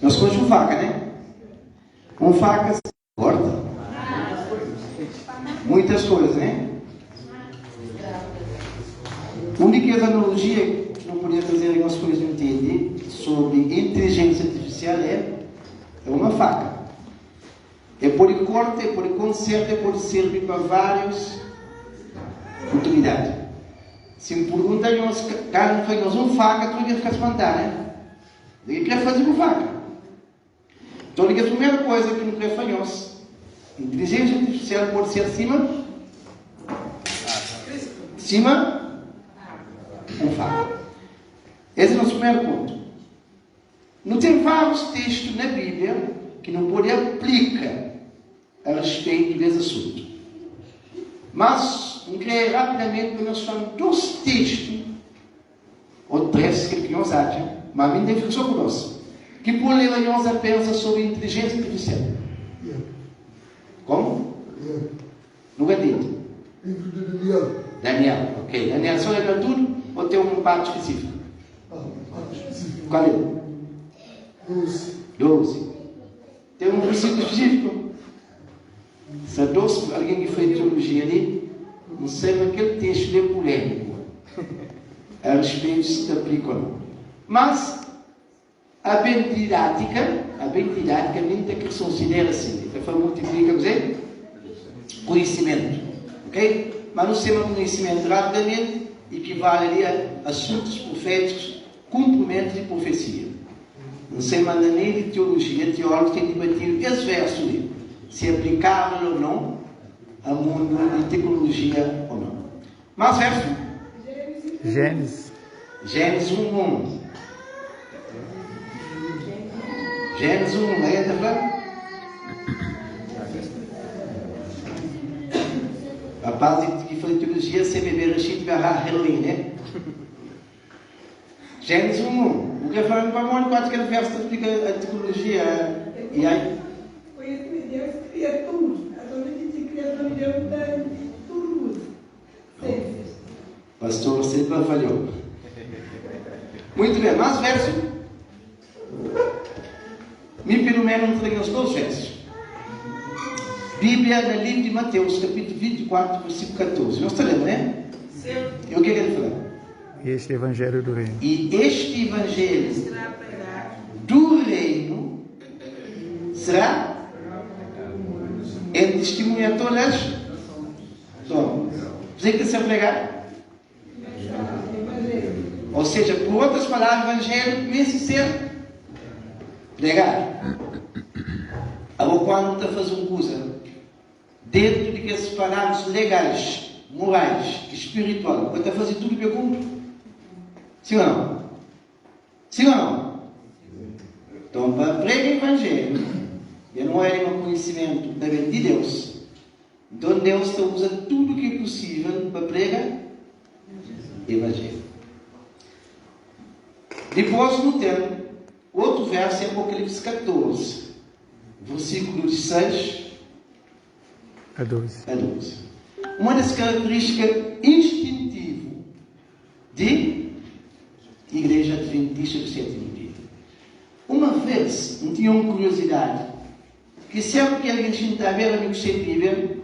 Nós comemos com faca, né? Com faca se corta muitas coisas, né? A única analogia que não podia fazer algumas coisas não entender sobre inteligência artificial é uma faca. É por corte, é por conserto, é por servir para várias utilidades. Se me perguntam, cara, não foi uma faca, tu ia ficar espantado, né? Ninguém quer fazer com faca. Então, a primeira coisa que não quer falhou-se. Inteligência artificial pode ser cima, com faca. Esse é o nosso primeiro ponto. Não tem vários textos na Bíblia que não pode aplicar a respeito desse assunto. Mas, não quero rapidamente, nós falamos dois textos, ou três, que nós achamos, mas a minha definição conosco, que pode levar-nos a pensar sobre inteligência artificial. Como? Nunca entendi. Daniel, ok. Daniel, só lembra tudo ou tem um parte específico? Qual é? 12. Tem um versículo específico? Se há 12, alguém que fez teologia ali, não sei, mas aquele texto é polêmico. A respeito se aplica ou não. Mas, a bem didática, é que se considera assim. Então, multiplica, quer dizer, conhecimento. Ok? Mas não sei, conhecimento rapidamente equivale ali a assuntos proféticos, cumprimentos e profecia. Não sei, mas na lei de teologia, teólogos têm debatido esse verso ali, se é aplicável ou não ao mundo de tecnologia ou não. Mas verso? Gênesis 1:1. Gênesis 1, aí está falando? Rapaz que foi teologia, se beber Rashid Barra Heroin, né? Gênesis 1:1. O que é falando para o quase que ele verso explica a teologia. E aí? Conhecimento de Deus cria tudo. A dona de criação de Deus está tudo. Pastor, sempre falhou. Muito bem, mas verso. Me pelo menos trago os dois versos. Bíblia no livro de Mateus, capítulo 24, versículo 14. Nós estamos, né? Sim. E o que ele fala? Este evangelho do reino. E este evangelho do reino será em testemunha a todas. Então, você que se pregar? Ou seja, por outras palavras, o evangelho começa a ser pregado. Agora, quando está fazendo coisa dentro de que esses parâmetros legais, morais, espiritual, quando está fazendo tudo pergunta. Sim ou não? Sim ou não? Então, para pregar o evangelho, não é um conhecimento também de Deus. Então, Deus está usando tudo o que é possível para pregar o evangelho. Depois, no tempo, outro verso é Apocalipse 14, versículo de 6 a 12. Uma das características instintivas de Igreja Adventista do Sétimo Dia. Uma vez, não tinha uma curiosidade, que sempre que alguém está a ver amigo sem Bíblia,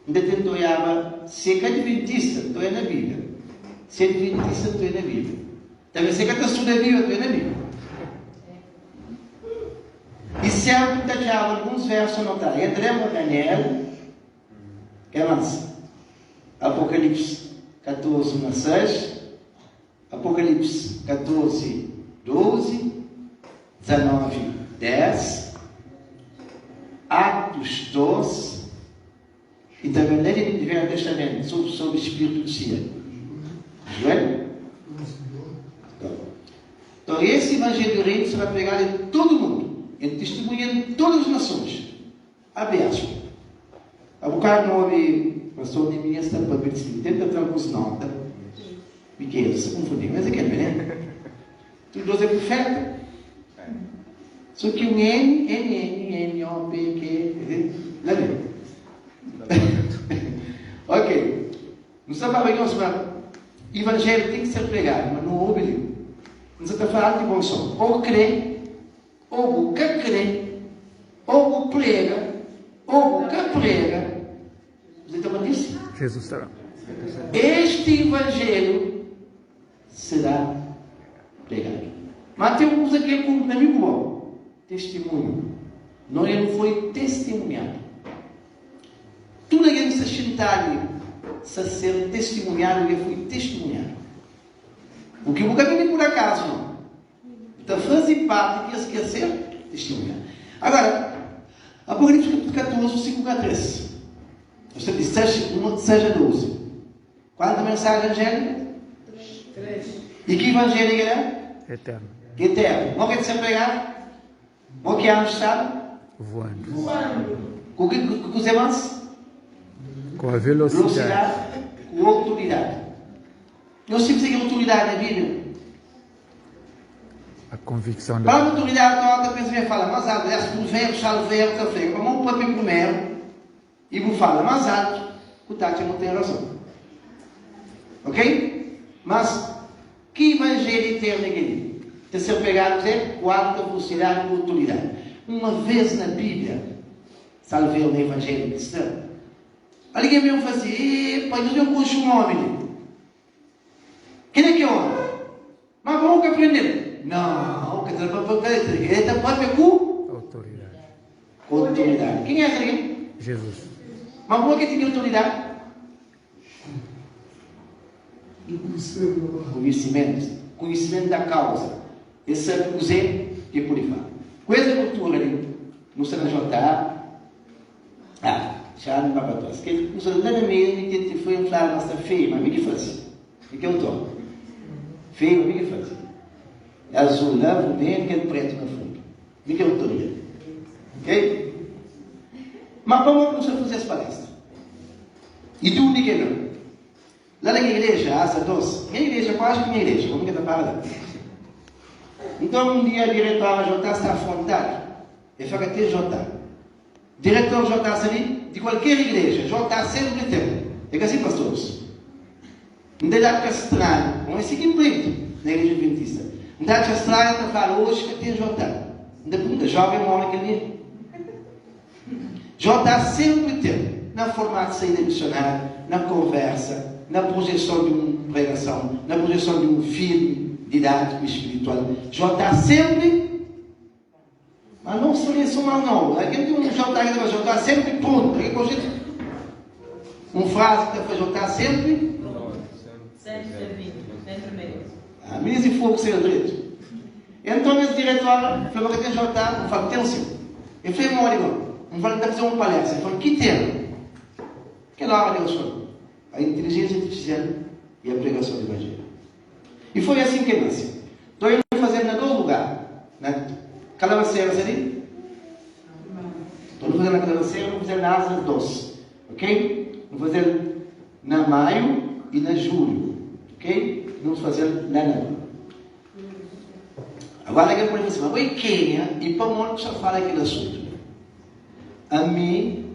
ainda tentou olhar se é Adventista, estou na Bíblia. Se é Adventista, estou na Bíblia. Também se é que está na Bíblia, estou na Bíblia. E sempre deixava alguns versos anotados. Entramos Daniel, que é mais? Apocalipse 14, 1 a 6, Apocalipse 14, 12, 19, 10, Atos 12, e também lei do Velho Testamento sobre o Espírito de Sia. Joel? Então, esse Evangelho do Reino será pregado em todo o mundo, em testemunha de todas as nações. Abre aspas. A bocado não houve pastor de minha está para ver se tenta ter alguns notas. Pequeno, se confundir, mas é que é, né? Tudo é profeta. Só que um N, O, P, Q, lá vem. Ok. Não está para ver o Evangelho tem que ser pregado, mas não houve livro. Não está falando de bom som. Ou crê, ou o que crê, ou o prega, ou o que prega. Você está disse? Jesus estará. Este evangelho será pregado. Mas tem uma coisa que é com um amigo bom: testemunho. Não, ele foi testemunhado. Tudo aquilo que se sentar ali, se ser testemunhado, ele foi testemunhado. O que nunca vem por acaso, não. Então, fazer parte que quer ser testemunhado. Agora, Apocalipse capítulo 14, versículo 13. Você diz, seja 12. Qual a mensagem angélica? 3. E que evangelho é? Eterno. Eterno. Não quer ser pregado? O que há no estado? Voando. Com o que os irmãos? Com a velocidade. Com autoridade. Nós temos aqui autoridade na Bíblia. A convicção Para a da. autoridade, a outra pessoa fala, mas alto, é por verbo, chalo verbo, café. Como um papel primeiro, e vou falar, mas alto, o Tati não tem razão. Ok? Mas, que evangelho eterno é aquele? Terceiro pegado é quarta velocidade com autoridade. Uma vez na Bíblia, salvei no evangelho cristão, alguém veio fazer, pai, eu puxo um homem. Quem é que é homem? Mas vamos que aprender. Não, que é para com Autoridade. autoridade. Quem é aquele? Jesus. Mas vamos que tem autoridade? Conhecimento da causa. Esse é o Zé que por aí fala. Coisa cultura ali, não se não jantar. Já não vai para trás. Que não se não é mesmo que foi inflar nossa feia, mas me que faz. O que eu estou? Feio, me que faz. É azul lá, vermelho, que é preto no fundo. Me que autoridade. Ok? Mas vamos fazer as palestras. E tu me que não? Lá na igreja, essa doce, minha igreja, quase que minha igreja, como que está falando? Então, um dia, a diretora J está à vontade, e fica até J. Diretor J ali, de qualquer igreja, J sempre tem. É que assim, pastores. Não dá para estranho, não é assim que preto, na igreja adventista. Não dá para estranho, para falar hoje que tem J. Não pergunta, jovem homem que ele J sempre tem, na formato de saída missionária, na conversa, na projeção de uma pregação, na projeção de um filme didático espiritual. J sempre, mas não sou isso mal não. Aqui tem um J sempre pronto. Aqui projeto uma frase que foi J sempre. Sempre servido, sempre mesmo. A minha se fogo ser direito. Então esse diretor falou que tem J, eu falo, tem o seu. Eu falei, não vale fazer uma palestra. Eu falei, que tem? Que lá Deus falou. A inteligência artificial e a pregação do Evangelho. E foi assim que nasceu. Então eu vou fazer em dois lugares. Na Calabaceiras ali. Estou fazendo na Calabaceiras, vou fazer na Asa 2. Ok? Vou fazer na maio e na julho. Ok? Vamos fazer na Nana. Agora alguém pode dizer, mas oi Quênia, e para onde já fala aquele assunto? A mim,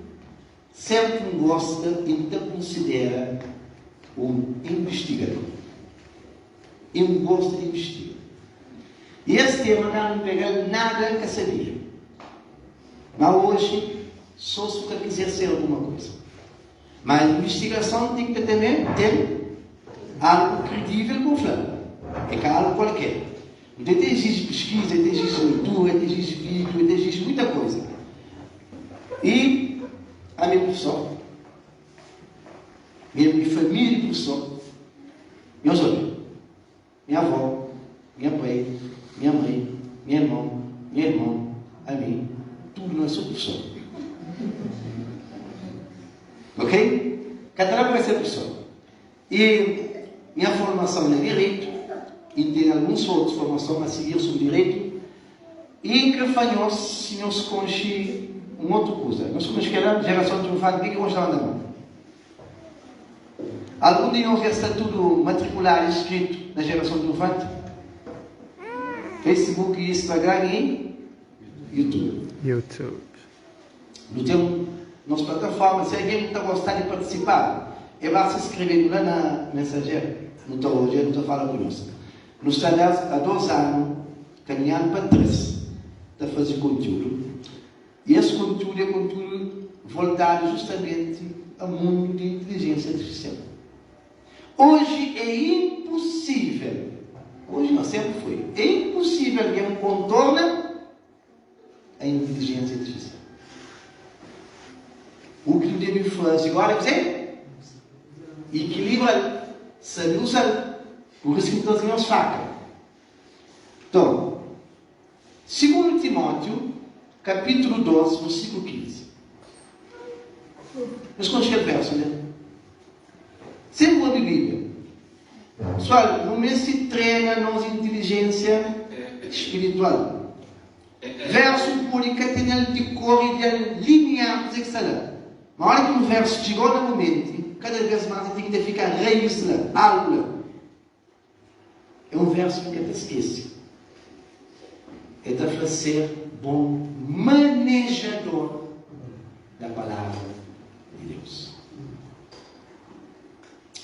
sempre gosta e te considera um investigador. Eu gosto de investigar. E esse tema não me pega nada que sabia. Mas hoje, só se você quiser ser alguma coisa. Mas a investigação tem que também ter algo credível com fulano. É que algo qualquer. Então, exige pesquisa, exige leitura, exige vídeo, exige muita coisa. E a minha profissão, minha família de profissão, meus olhos, minha avó, minha pai, minha mãe, minha irmão, minha irmã, a mim, tudo nós somos profissão. Ok? Cada um vai ser profissão. E minha formação é direito, e tem alguns outros formações a seguir sobre direito, e que fanhos, senhores, conche uma outra coisa. Nós somos aquela geração de triunfante que gostava da mão. Algum de nós já está tudo matriculado, inscrito na geração triunfante? Facebook, Instagram e YouTube. No teu, nas plataformas, se alguém está gostando de participar, é basta escrever lá na mensageira. Não estou hoje, não estou falando com nós. Nós estamos há 2 anos caminhando para 3. a fazer conteúdo. E esse conteúdo é conteúdo voltado justamente ao mundo de inteligência artificial. Hoje é impossível, hoje não, sempre foi, é impossível alguém contorna a inteligência artificial. O que deve fazer agora é equilibrar, saber usar, por isso que então se faca. Então, 2 Timóteo, capítulo 12, versículo 15. Mas quando chega o verso, né? Sempre a Bíblia. Pessoal, no mês se treina a nossa inteligência espiritual. Verso público tem ele de cor e de linear, mas é que está lá. Na hora que um verso chegou no momento, cada vez mais tem que ficar raiz lá, algo lá. É um verso que até esquece. É de ser bom manejador da palavra de Deus.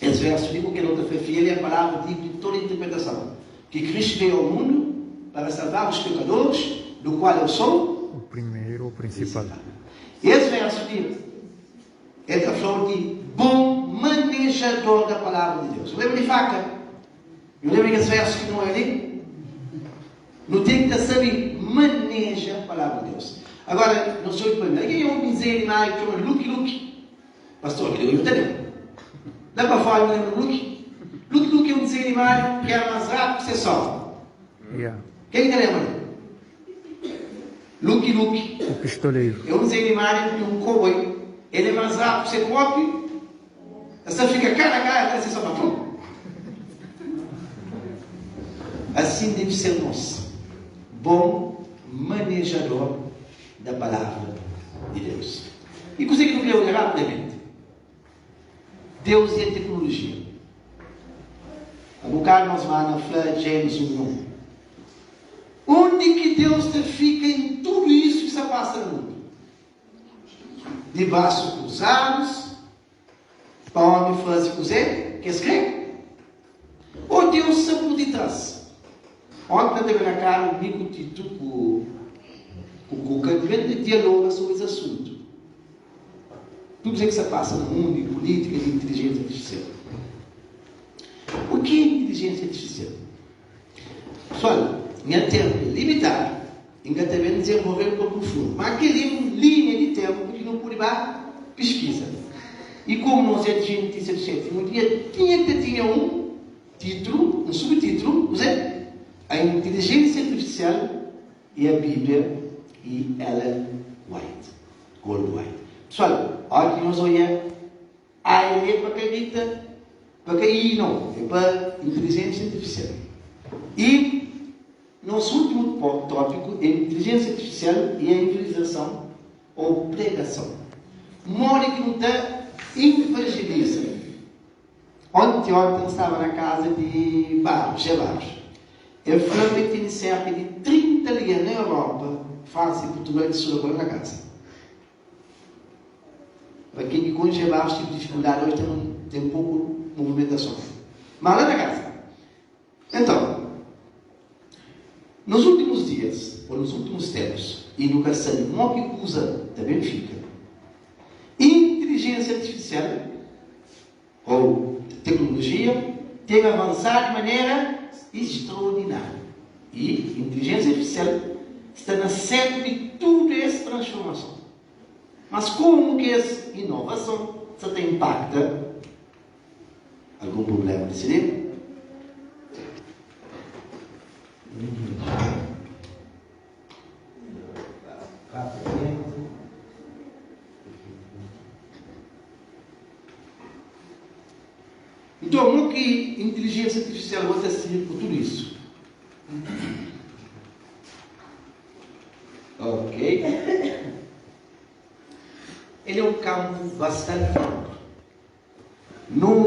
Esse verso diz que não te fiel é a palavra de toda interpretação. Que Cristo veio ao mundo para salvar os pecadores, do qual eu sou o primeiro, o principal. Esse verso diz é a flor de bom manejador da palavra de Deus. Eu lembro de faca. Eu lembro que esse verso que não é ali. Não tem que saber, maneja a palavra de Deus. Agora, não sou eu para mim. Aqui é um dizer lá que chama Luke. Pastor, que eu entendo. Dá para falar, eu lembro Luke? Luke é um dizer animal que é mais rápido que você sobe. Yeah. Quem está lembrando? Luke. O pistoleiro. É um dizer animal de um cowboy. Ele é mais rápido que você próprio. Você fica cara a cara, até você só para assim deve ser nós. Bom manejador da palavra de Deus. E coisa que não queria olhar rapidamente. Deus e a tecnologia. A bocado nós vamos falar Gênesis 1. Onde que Deus te fica em tudo isso que se passa no mundo? De braços cruzados, para homem fazer cozer, que escreve? Ou Deus sempre por detrás? Ontem teve na cara um bico Tito com o Cuca, de dialogar sobre esse assunto. Tudo isso que se passa no mundo, de política, de inteligência artificial. O que é inteligência artificial? Pessoal, minha tempo é limitado, ainda também desenvolver um pouco fundo. Mas aquele uma linha de tempo que não pode dar pesquisa. E como nós é de notícia artificial, um dia tinha um título, um subtítulo, a inteligência artificial e a Bíblia e Ellen White, Goldwhite. Pessoal, olha que nós olhamos, é para acreditar, para que não, é para inteligência artificial. E nosso último tópico é inteligência artificial e a evangelização ou pregação. Mora que não está evangeliza. Ontem eu estava na casa de Barros. Eu falei que tem cerca de 30 ligas na Europa, fazem Portugal de Sul na casa. Para quem congelar os tipos de dificuldade, hoje tem pouco movimentação. Mas lá na casa. Então, nos últimos dias, ou nos últimos tempos, e no caso, uma que usa também fica. Inteligência artificial, ou tecnologia, tem avançado de maneira extraordinária. E inteligência artificial está no centro de toda essa transformação. Mas como que essa inovação só impacta algum problema de cinema? Então, o que inteligência artificial vai ser por tudo isso? Ok? Ele é um campo bastante amplo. Não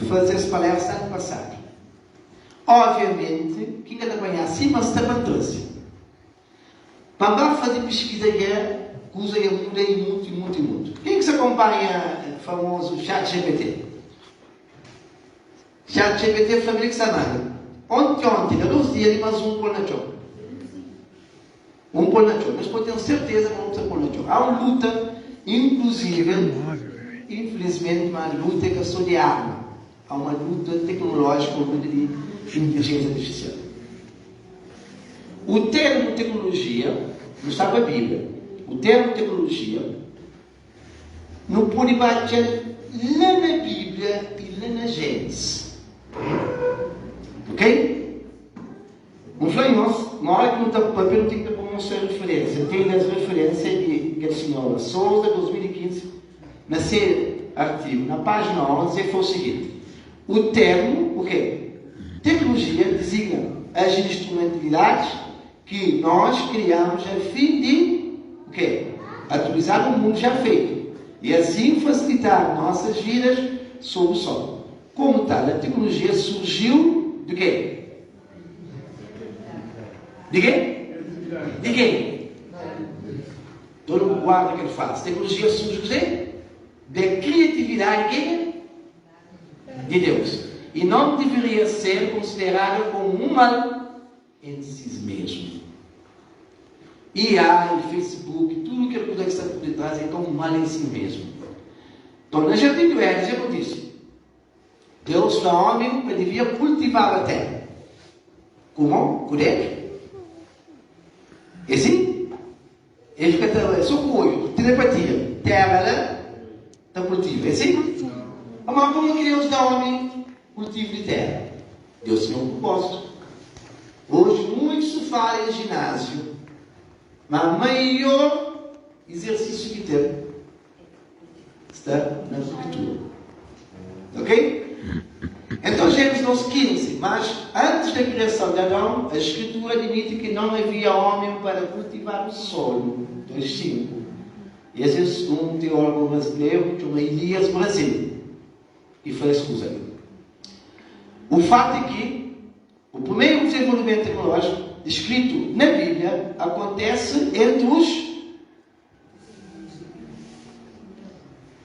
fazer as palestras ano passado. Obviamente, quem quer acompanhar assim, mas está para trouxe. Para fazer pesquisa usa muito. Quem que se acompanha o famoso ChatGPT? ChatGPT é a família que está nada. Ontem, há 2 dias, mais um por na chão. Vamos pôr na jogo, mas pode ter certeza que vamos pôr na jogo. Há uma luta, inclusive, infelizmente, uma luta que é só de arma. Há uma luta tecnológica, uma luta de inteligência artificial. O termo tecnologia, não está na Bíblia, o termo tecnologia não pode bater lá na Bíblia e lá na Gênesis. Ok? Vamos falar em nós, uma hora que não está no papel, não tem que pôr uma referência. Tem as referências de que a senhora Souza, 2015, na série artigo, na página 11, foi o seguinte: o termo, o quê? Tecnologia designa as instrumentalidades que nós criamos a fim de, o quê? Atualizar o mundo já feito e assim facilitar nossas vidas sob o sol. Como tal, a tecnologia surgiu de quê? De quê? De quem? Todo mundo guarda o que ele faz. Tecnologia surge de quê? Da criatividade de quem? De Deus. E não deveria ser considerada como um mal em si mesmo. IA, Facebook, tudo que ele está por detrás é como um mal em si mesmo. Então, na Jardim do Éden, eu disse, Deus dá homem que devia cultivar a terra. Como? Com ele? É assim? Ele fica trabalhando, socorro, telepatia, terra, está cultiva. É assim? Mas como que Deus dá homem cultivo de terra? Deus tem um propósito. Hoje, muito se fala em ginásio, mas o maior exercício que tem está na cultura. Ok? Então, Gênesis 12:15. Mas antes da criação de Adão, a Escritura admite que não havia homem para cultivar o solo. 2:5. Esse é um teólogo brasileiro chamado Elias Brasil, que faz escusa aí. O fato é que o primeiro desenvolvimento tecnológico escrito na Bíblia acontece entre os.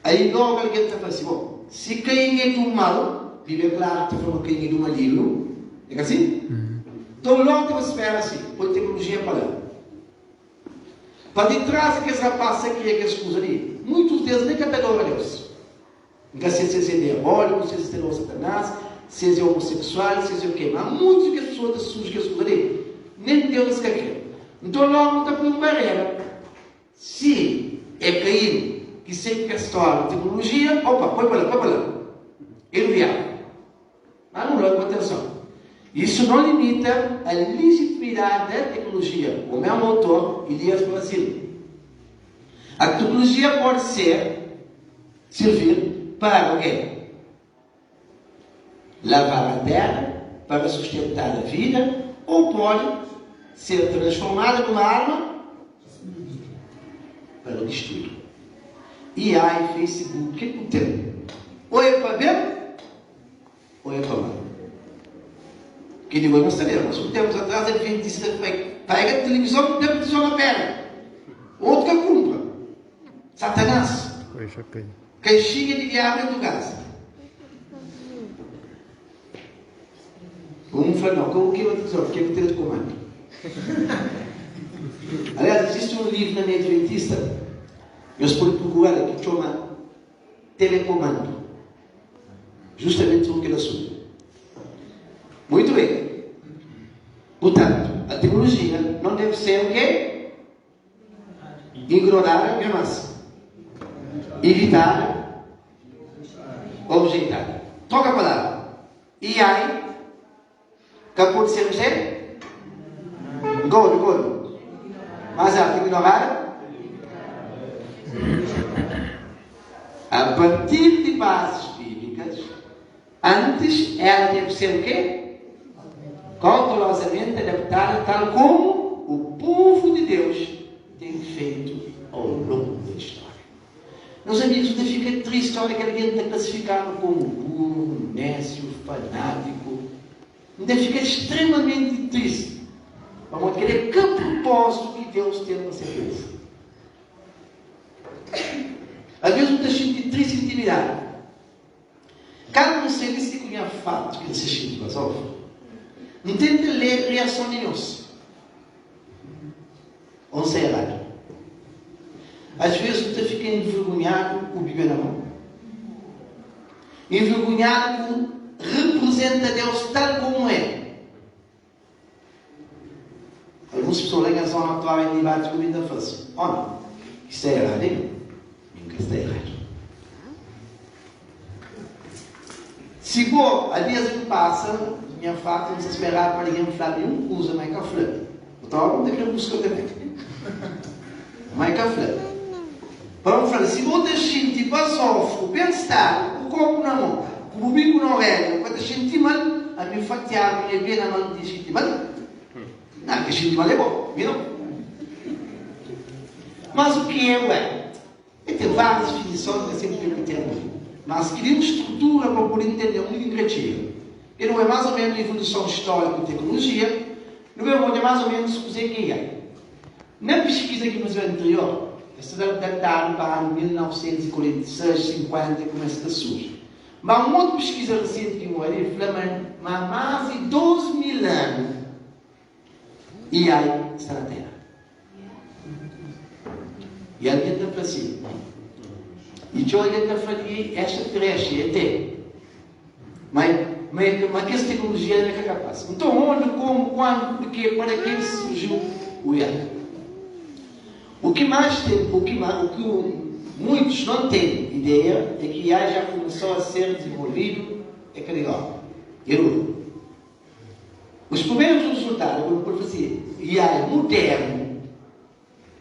Aí logo alguém está falando assim: bom, se quem é do mal, Bíblia é claro que está falando quem é do maligno, é assim? Então logo você espera assim, põe tecnologia para lá. Para de trás que esse rapaz se cria que escusa ali, muitos deles nem capedam a Deus. Nunca sei se é diabólico, se é Satanás, se é homossexual, se é o quê. Mas muitas que as pessoas sujas que escusa ali, nem Deus quer crer. Então logo está por uma barreira. Se é Caim que sempre quer história, tecnologia, opa, põe para lá. Ele viaja. Mas não logo, atenção. Isso não limita a legitimidade da tecnologia. O meu autor, Elias Brasil. A tecnologia pode servir para o quê? Lavar a terra, para sustentar a vida, ou pode ser transformada numa arma para destruir. E aí, Facebook, o que é que tem? Ou é para ver, ou é para mal. Que digo, nós sabemos, uns tempos atrás ele disse que pega a televisão e televisão na perna. Outro que compra. Satanás. Caixinha de diabo dentro do gás. Um falou, não, como que eu televisão? Porque eu tenho de comando. Aliás, existe um livro na minha adventista, eu estou procurando, que chama Telecomando. Justamente sobre aquele assunto. Muito bem. Portanto, a tecnologia não deve ser o quê? Ignorar a minha massa. Evitar. Objeitar. Troca a palavra. E aí, que pode ser o quê? Golo. Mas a ignorar. A partir de bases bíblicas, antes ela deve ser o quê? Cautelosamente adaptada, tal como o povo de Deus tem feito ao longo da história. Meus amigos, ainda fica triste a hora que alguém está classificado como burro, nécio, fanático. Ainda fica extremamente triste. Vamos querer que propósito que Deus tem na sequência. Às vezes não deixa de triste e intimidade. Cada um deles se conhece fato que ele se sente filosófico. Não tem de ler reação de nós. Ou se é errado? Às vezes você fica envergonhado com o Bíblia na mão. Envergonhado com representa Deus tal como é. Algumas pessoas leem a zona atual em debates com a vida fácil. Oh não, isso é errado, hein? Nunca está errado. Se for, a dias que passa, minha faca, não se esperar para ninguém falar nenhum coisa, mas cá flã. Então, não tem que buscar também. Mas cá flã. Vamos falar, se você sentir para sofrer, pensar, o corpo na mão, o bico na orelha, quando sentir mal, a minha fatiar, a minha bem na mão de sentir mal. Não, que sentir mal é bom, viu? Mas o que é, ué? Tem várias definições que sempre repetindo. Mas cria uma estrutura para poder entender um livro criativo. E não é mais ou menos evolução histórica e tecnologia, não é mais ou menos o que é. Na pesquisa que nos anterior, essa datado para o ano 1946, 50, começa a surgir. Mas uma outra pesquisa recente que eu li, há mais de 12 mil anos, e aí está na Terra. E a gente está assim. E eu ainda faria esta trecha até. Mas que essa tecnologia não é capaz. Então, onde, como, quando, porquê, para que surgiu o IA? O que muitos não têm ideia é que o IA já começou a ser desenvolvido em Canadá. Os primeiros resultados, como profecia, IA moderno,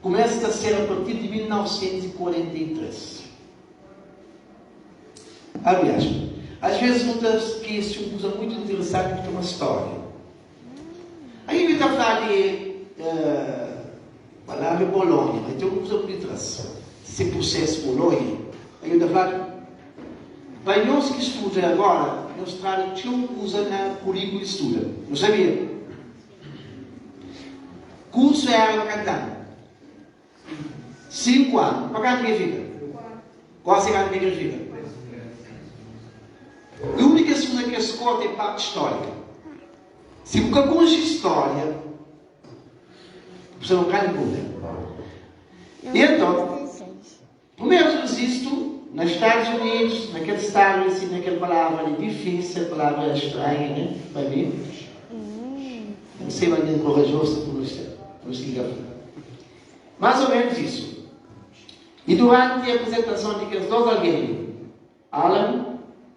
começa a ser a partir de 1943. Aliás, às vezes muitas que se usa muito interessante porque é uma história. Aí ele está a falar de palavra Bolonha, mas tem um uso muito interessante. Esse processo Bolonha. Aí ele está a falar, para nós que estudam agora, na Austrália, tinha um uso na currículo de estudo. Não sabia? Curso é água cantando. 5 anos. Para cá ninguém fica. Qual será que ninguém fica? A única coisa que se conta é a parte histórica. Se você conta história, você não cai de poder. E então, primeiro registro, nos Estados Unidos, naquele estado, assim, naquela palavra difícil, palavra estranha, né? Para mim. Não sei mais nem corajoso por nos ligar. Mais ou menos isso. E durante a apresentação daqueles dois alguém, Alan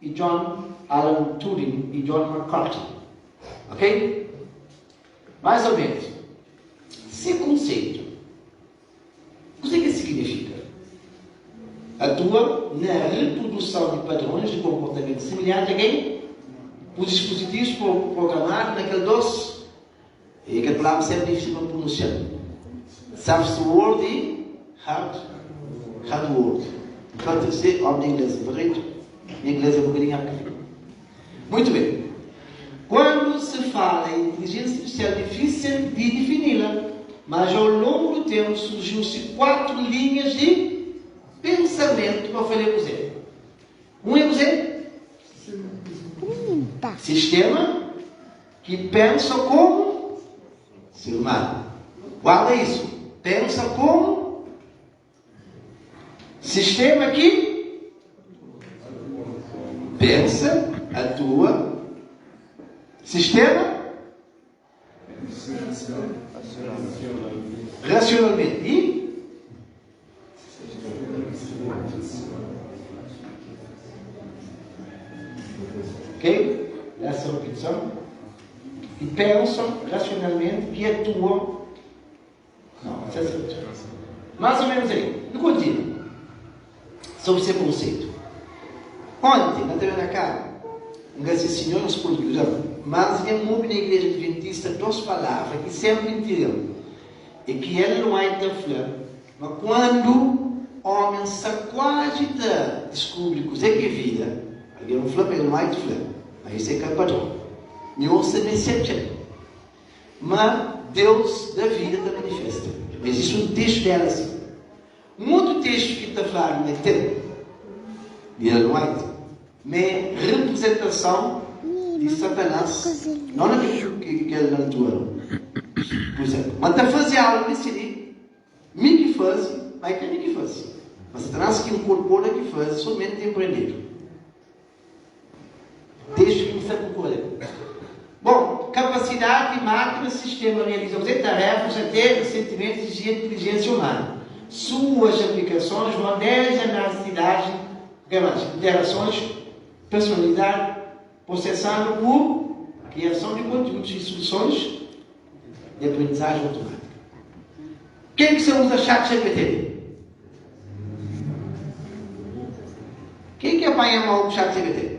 e John Alan Turing e John McCarthy. Ok? Mais ou menos. Esse conceito, o que significa? Atua na reprodução de padrões de comportamento semelhante a quem? Os dispositivos programados naquele doce. E aquela palavra sempre difícil para pronunciar. Soft word e hard word. Pode ser, homem em inglês, correto? Em inglês é um bocadinho arcaico. Muito bem. Quando se fala em inteligência artificial, é difícil de defini-la, mas ao longo do tempo surgiu-se 4 linhas de pensamento para fazer com você. Um é você? Sistema que pensa como ser humano. Guarda isso. Pensa como sistema que pensa, atua, sistema racionalmente e ok? Essa repetição. E pensam racionalmente e atuam. Não, isso é certo. Mais ou menos aí. No contínuo. Sobre esse conceito. Ontem, na TV na cara, esse senhor nos portugueses, mas havia muito na igreja adventista 2 palavras que sempre entendiam. E que ele não é da flor. Mas quando o homem se quase descobre que é vida, ele não flor, ele não é da flor. Mas isso é que é padrão. E ouça nesse sentido. Mas Deus da vida está manifesta. Existe um texto dela assim. Um outro texto que está falando é tempo. E ele não é. Mas representação de Satanás. Não é que ele não atua. Por exemplo, mas está fazendo algo nesse livro. faz, mas quem é que faz? Mas Satanás que incorpora que faz somente empreender. Desde que começar com correr. Bom, capacidade de máquina, sistema realizam tarefas até recentemente de inteligência humana. Suas aplicações vão desde a análise de interações, personalidade, processando por criação de conteúdos e soluções de aprendizagem automática. Quem que você usa ChatGPT? Quem que apanha mal o ChatGPT?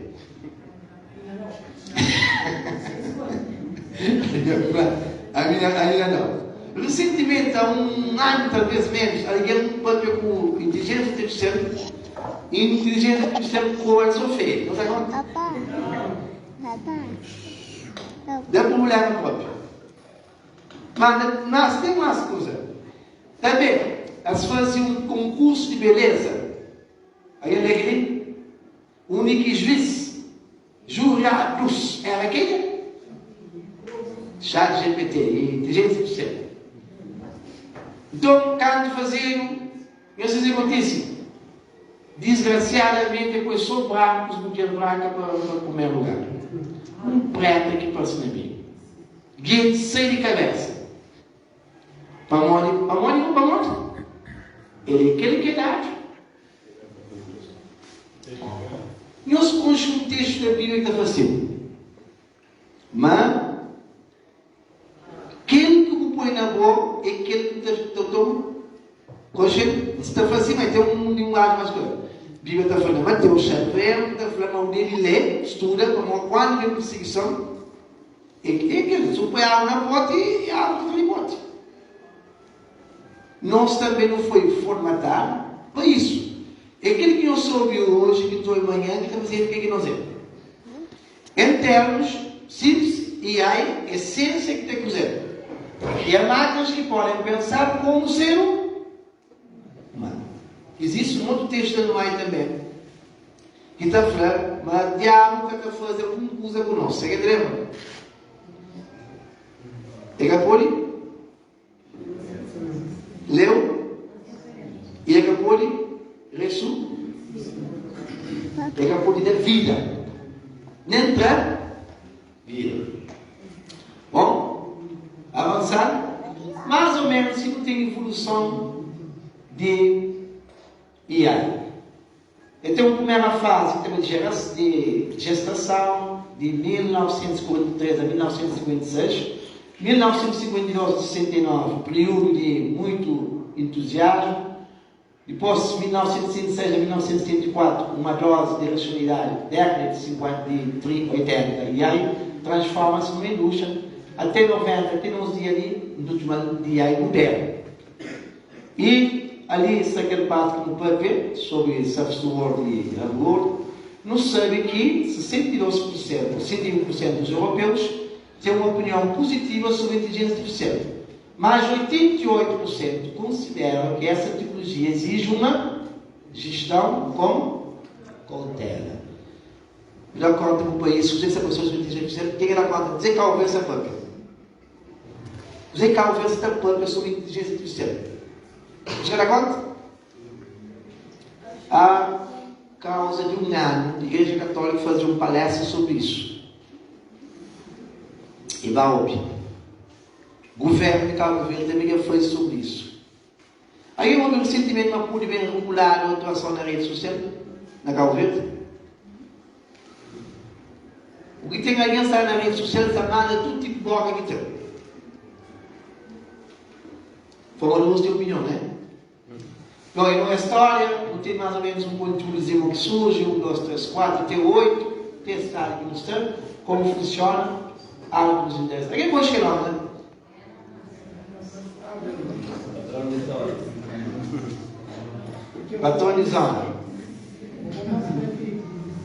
Ainda não. Recentemente, há um ano, talvez menos, alguém bateu com inteligência artificial e inteligência artificial conversou feio. Não sabe quanto? Dá para olhar no próprio. Mas nós temos umas coisas. Também, elas faziam um concurso de beleza. Aí ele aqui, o único juiz, jurados, era quem? ChatGPT, inteligência artificial. Então, quando faziam, isso acontece. Desgraciadamente, depois só brancos, mulher branca para comer lugar. Um preto que passa na minha. Gente sem de cabeça. Pamone. Ele é aquele que é dado. Nós conhecemos um texto da Bíblia que está fazendo. Mas, aquele que o põe na boca é aquele que está fazendo, mas tem um lado mais claro. A Bíblia está falando, Mateus Xavier, está falando onde ele lê, estuda, como quando vem perseguição, é que se põe a alma na bote e a alma está na bote. Nós também não foi formatado para isso. É aquele que eu soube hoje, que estou amanhã, que está fazendo o que nós é. Em termos simples, e aí, essência que tem que usar. E há máquinas que podem pensar como ser humano. Existe um outro texto anual também, que está falando, mas o diabo está fazendo alguma coisa conosco. Você quer dizer? Pega por ele. Leu. E pega por ele. Ressu. Pega por ele da vida. Nem para vida. Bom, avançar. Mais ou menos, se não tem evolução de IA. Então, a primeira fase, que tem de gestação, de 1943 a 1956, 1952 a 69, período de muito entusiasmo. Depois, de 1966 a 1974, uma dose de racionalidade, década de 50, de 80, e aí transforma-se numa indústria, até 90, até nos dias ali, indústria de AI moderna. E ali, essa aquela parte que no papel, sobre software e hardware, nos sabe que 62%, 61% dos europeus têm uma opinião positiva sobre a inteligência artificial. Mas 88% consideram que essa tecnologia exige uma gestão com cautela. Melhor conta para o país, se essa pessoa sobre a inteligência artificial, quem ela conta? Dizer que a conversa pública. Dizer que a conversa pública sobre a inteligência artificial. Já dá conta? A causa de um ano, a Igreja Católica fazia uma palestra sobre isso. E vai óbvio. O governo de Cabo Verde também já fez sobre isso. Aí houve recentemente uma pude bem regular a atuação na rede social, na Cabo Verde. O que tem aliança na rede social está nada, todo tipo de bloco que tem. Foi uma luz de opinião, né? Então, é uma história, não tem mais ou menos um conteúdo que surge, 1, 2, 3, 4, até 8, testar aqui mostrando como funciona, algo que nos interessa. Aqui pode chegar, né? Patronizando.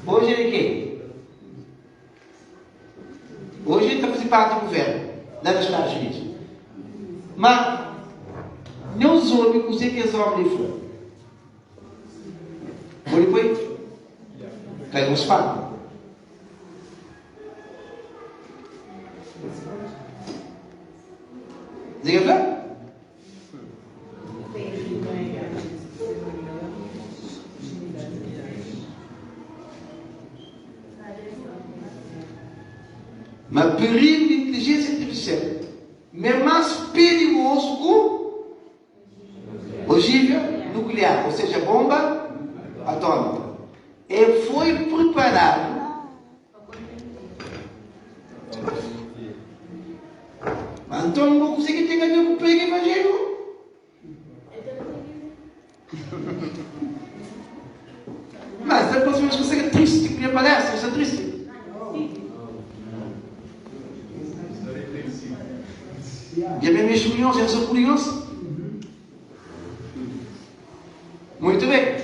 Hoje ele é quem? Hoje ele está fazendo parte do governo, dos Estados Unidos. Mas, não os homens, os que são homens de fora. Por depois, cai nos fatos. Diga lá. Mas perigo de inteligência artificial é mais perigoso que ogiva nuclear, ou seja, bomba atômica. Ele foi preparado mas então não consegue ter ganho com o pego evangelho. Mas a próxima vez que você é triste, que minha palestra, você é triste. E a minha reunião, eu sou curioso. Muito bem.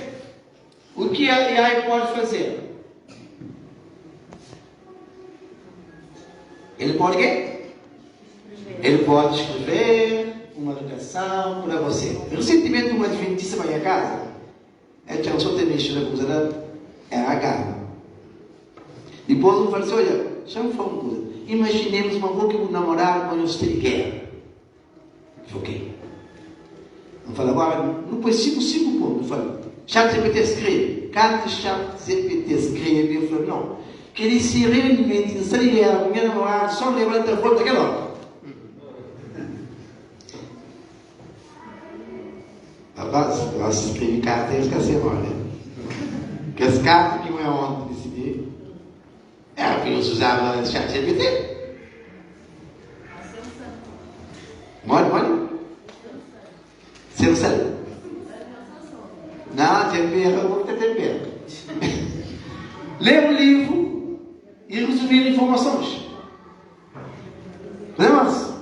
O que a AI pode fazer? Ele pode o quê? Ele pode escrever uma ligação para você. Recentemente, uma adventista vai à casa. Ela tinha só ter mexido na coisa era a gana. Depois eu falei assim, olha, deixa eu falar uma coisa. Imaginemos uma boca que vou namorar com o que quer. Eu falei, ok. Eu falei, agora, não põe 5 pontos. Eu falei, ChatGPT escreve. Cada ChatGPT escreve. Eu falei, não. Que ele se realmente instale a minha namorada só levanta a foto daquela hora. Rapaz, eu escrevi carta e eu esqueci agora, né? Porque as cartas que não é ontem decidi era porque não se usava ChatGPT. Mole? Sensação. Não, tempera, vou ter tempera. Ler o livro e resumir informações. Não é mais?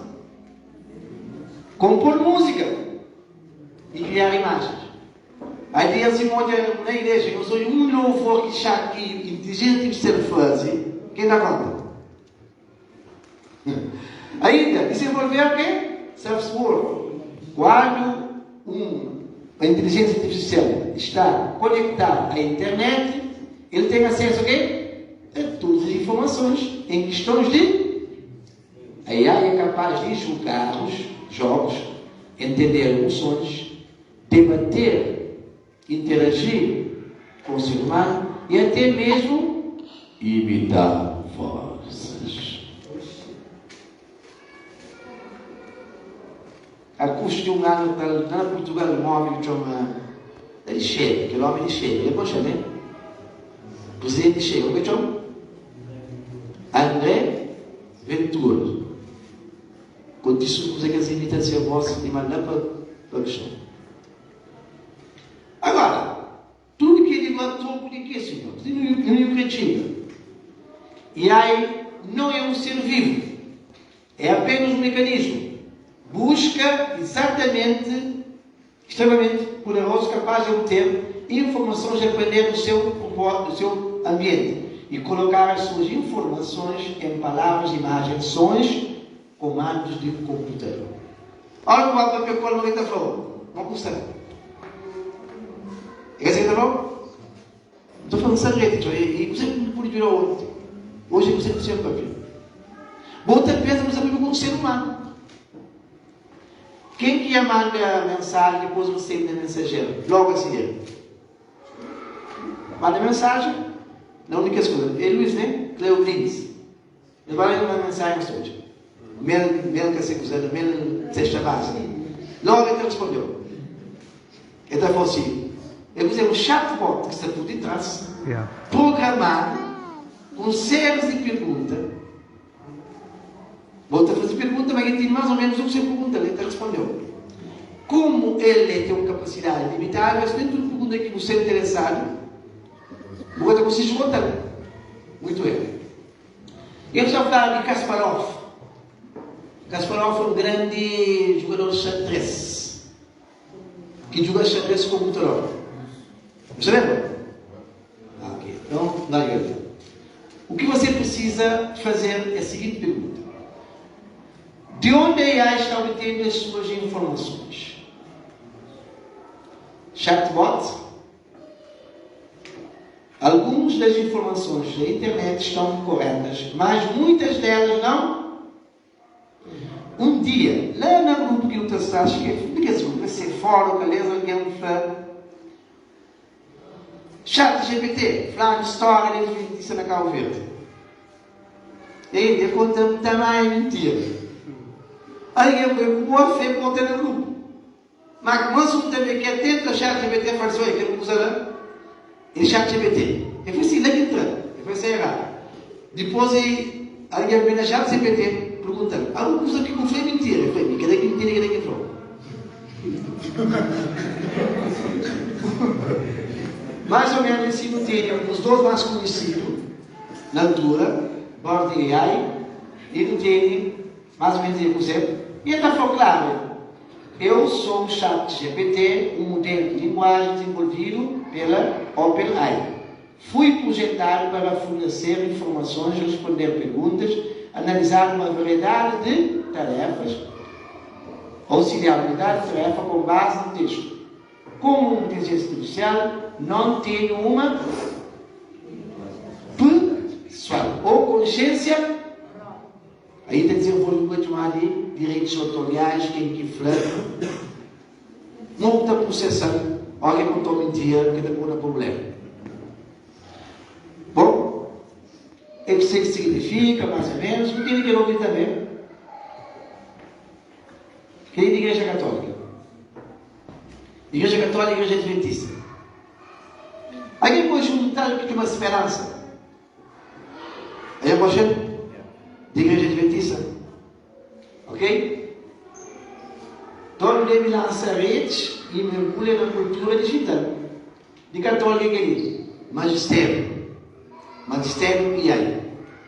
Compor música e criar imagens. Aí tem assim na igreja, eu sou um louvor que inteligente artificial faz. Quem dá conta? Ainda, desenvolver o quê? Self-work. Quando a inteligência artificial está conectada à internet, ele tem acesso a quê? A todas as informações em questões de... A AI é capaz de julgar os jogos, entender emoções, debater, interagir com o ser humano e até mesmo imitar vozes. A custo de um ano, lá na Portugal, um homem que chama Lixeira, aquele homem Lixeira, ele é bom chamar? Presidente Lixeira, o que chama? André Ventura. Quando isso, você quer imitar a voz de mandar para o chão. Agora, tudo que ele levantou, por que, senhor? Não é criativo. E aí, não é um ser vivo. É apenas um mecanismo. Busca exatamente, extremamente poderoso, capaz de obter informações a aprender do seu ambiente e colocar as suas informações em palavras, imagens, sons, comandos de computador. Olha o papel que ele está falando. Não custa. É assim que está falando? Estou falando segredo. E você não pode virar ontem. Hoje você não precisa de papel. Bota peça você vive com o ser humano. Quem que manda a mensagem depois você manda mensageiro? Logo a seguir. Manda mensagem. Na única coisa. É Luiz, né? Cleobrins. Ele vai mandar mensagem hoje. Mesmo que você quiser, mesmo sexta base. Logo ele respondeu. Ele falou assim: eu usei um chatbot que está por detrás, programado com séries de perguntas. Volta a fazer pergunta, mas ele tem mais ou menos o que você pergunta. Ele respondeu. Como ele tem uma capacidade limitada, se dentro de pergunta que você é interessado, você consegue responder. Muito bem. Ele já falava de Kasparov. Kasparov foi um grande jogador de xadrez que joga xadrez com computador. Você lembra? Ok. Então, não adianta. O que você precisa fazer é a seguinte pergunta: de onde a AI está obtendo as suas informações? Chatbot? Algumas das informações da internet estão corretas, mas muitas delas não. Um dia, lá no grupo que eu estava escrevendo, que vai ser fora, beleza, alguém fala. ChatGPT, falando de história, ele disse na Cabo Verde. E de conta também mentira. Alguém foi boa fé conta no grupo. Mas um também que atento a ChatGPT faz isso aí, que não usa lá. E ChatGPT. E foi assim, lá que entra. E foi assim errado. Depois alguém vem na ChatGPT perguntando: alguma coisa que não foi mentira? Eu falei: cadê que mentira, cadê que entrou? Mais ou menos assim não tinham os dois mais conhecidos na altura, Bard e AI, e não tinham mais ou menos o conceito. E então foi claro: eu sou o ChatGPT, um modelo de linguagem desenvolvido pela OpenAI. Fui projetado para fornecer informações, responder perguntas, analisar uma variedade de tarefas, auxiliar a unidade de tarefa com base no texto. Como uma inteligência artificial, não tenho uma pessoal ou consciência. Aí está desenvolvendo uma chamada de direitos autoriais, quem que flerte. Não está processando. Alguém contou mentira, que está com problema. Bom, eu sei o que significa, mais ou menos. O que ele quer ouvir também? Quem é da Igreja Católica? Igreja Católica e Igreja Adventista. Alguém pode juntar o que é uma esperança? Aí eu posso da Igreja Adventista. Ok? Todo deve lançar redes e mergulha na cultura digital. De Católica que é isso? Magistério. Magistério e aí.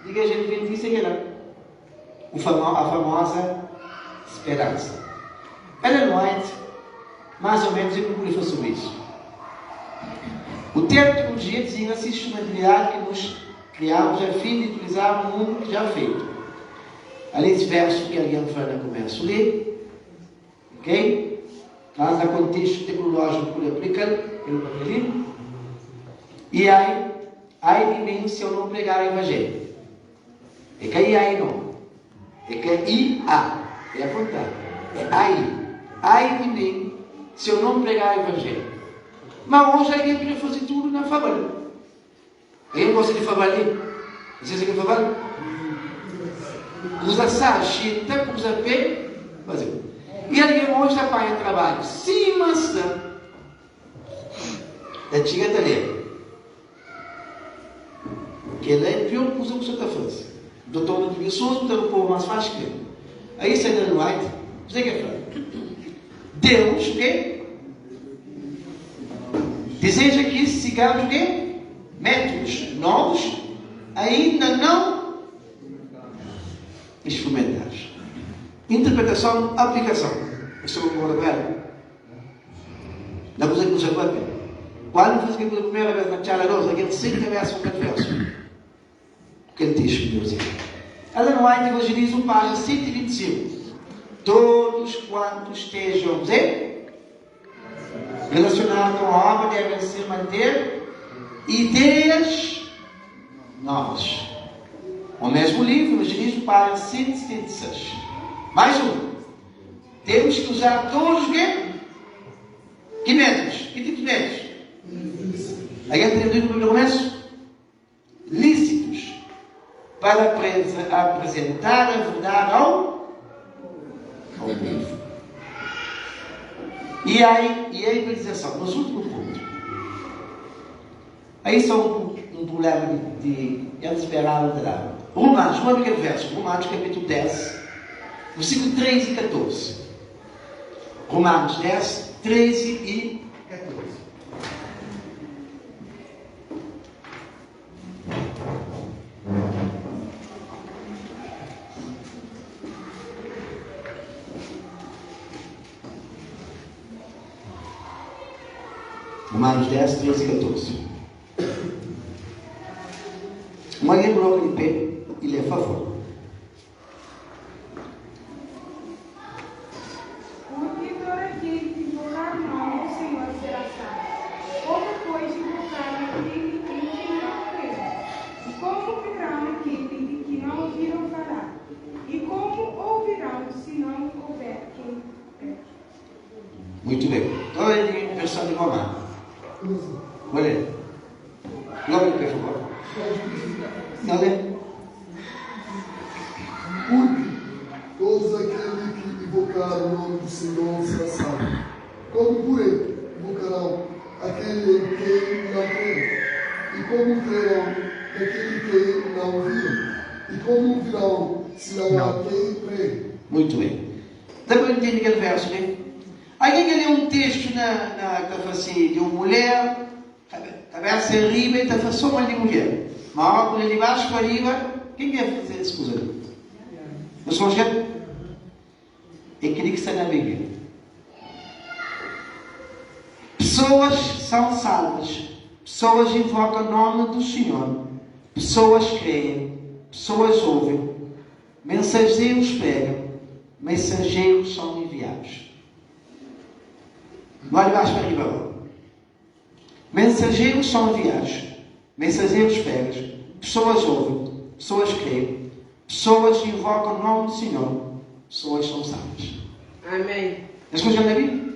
De Igreja Adventista que é lá. A famosa esperança. Ellen White, mais ou menos, eu concluí sobre isso. O termo teologia designa a sistematizabilidade que nos criamos a fim de utilizar o mundo que já feito. Ali esse verso que alguém fala no começo ler, ok? Mas no contexto tecnológico que ele aplica, pelo papel. E aí de mim se eu não pregar o evangelho. É que aí não. É que I-A. É apontar. É aí. Ai de mim se eu não pregar o evangelho. Mas hoje alguém quer fazer tudo na favela. Alguém gosta de favela? Vocês querem favela? Usa sachita, usa pé, fazer. E alguém hoje apanha trabalho. Sim, mas da tia tarefa. Que ela é pior que o que você está fazendo. Doutor de pessoas, então o povo mais fácil que ele. Aí você está no white, você quer falar? Deus, o quê? Deseja que sigamos o quê? Métodos novos, ainda não experimentados. Interpretação, aplicação. Isso é o que eu vou falar. Não coisa que você pode ver. Quando você que a primeira vez na Tchala Rosa, aquele 5 versos, um verso. Que ele diz, meu Deus. Ellen White evangeliza o página 125. Todos quantos estejam relacionados com a obra devem se manter ideias novas. O mesmo livro, evangelismo para 176. Mais um. Temos que usar todos os quê? Que métodos? Que tipo de métodos? Aí aprendemos no começo? Lícitos. Para apresentar a verdade ao povo. E a evangelização, nos últimos pontos. Aí só um problema de esperar de lá. Romanos, vamos ver aquele verso. Romanos, capítulo 10, versículo 13 e 14. Romanos 10, 13 e 14. Romanos 10, 13 e 14. Alguém coloca de pé e lê a favor. Porque todo aquele que invocar o nome do Senhor será salvo. Como depois de invocar aquele em quem não creu? E como ouvirão aquele de que não ouviram falar? E como ouvirão se não houver quem prega? Muito bem. Então ele versão de Romanos. Vou ler. Logo de pé, por favor. Não lê. invocar o nome do Senhor será salvo. Como, porém, invocarão aquele em quem não creram? E como crerão naquele que não viram? E como virão se não há quem pregue? Muito bem. Também entende aquele verso, né? Alguém lê um texto que assim, de uma mulher, cabeça arriba e está só uma de mulher. Mas a hora de baixo para arriba, quem quer fazer essa coisa? Não sou gente? É aquele que está na Bíblia. Pessoas são salvas. Pessoas invocam o nome do Senhor. Pessoas creem. Pessoas ouvem. Mensageiros pregam. Mensageiros são enviados. Não olhe mais para arriba agora. Mensageiros são enviados. Mensageiros pregam. Pessoas ouvem. Pessoas creem. Pessoas invocam o nome do Senhor. Pessoas são salvas. Amém. As coisas na Bíblia?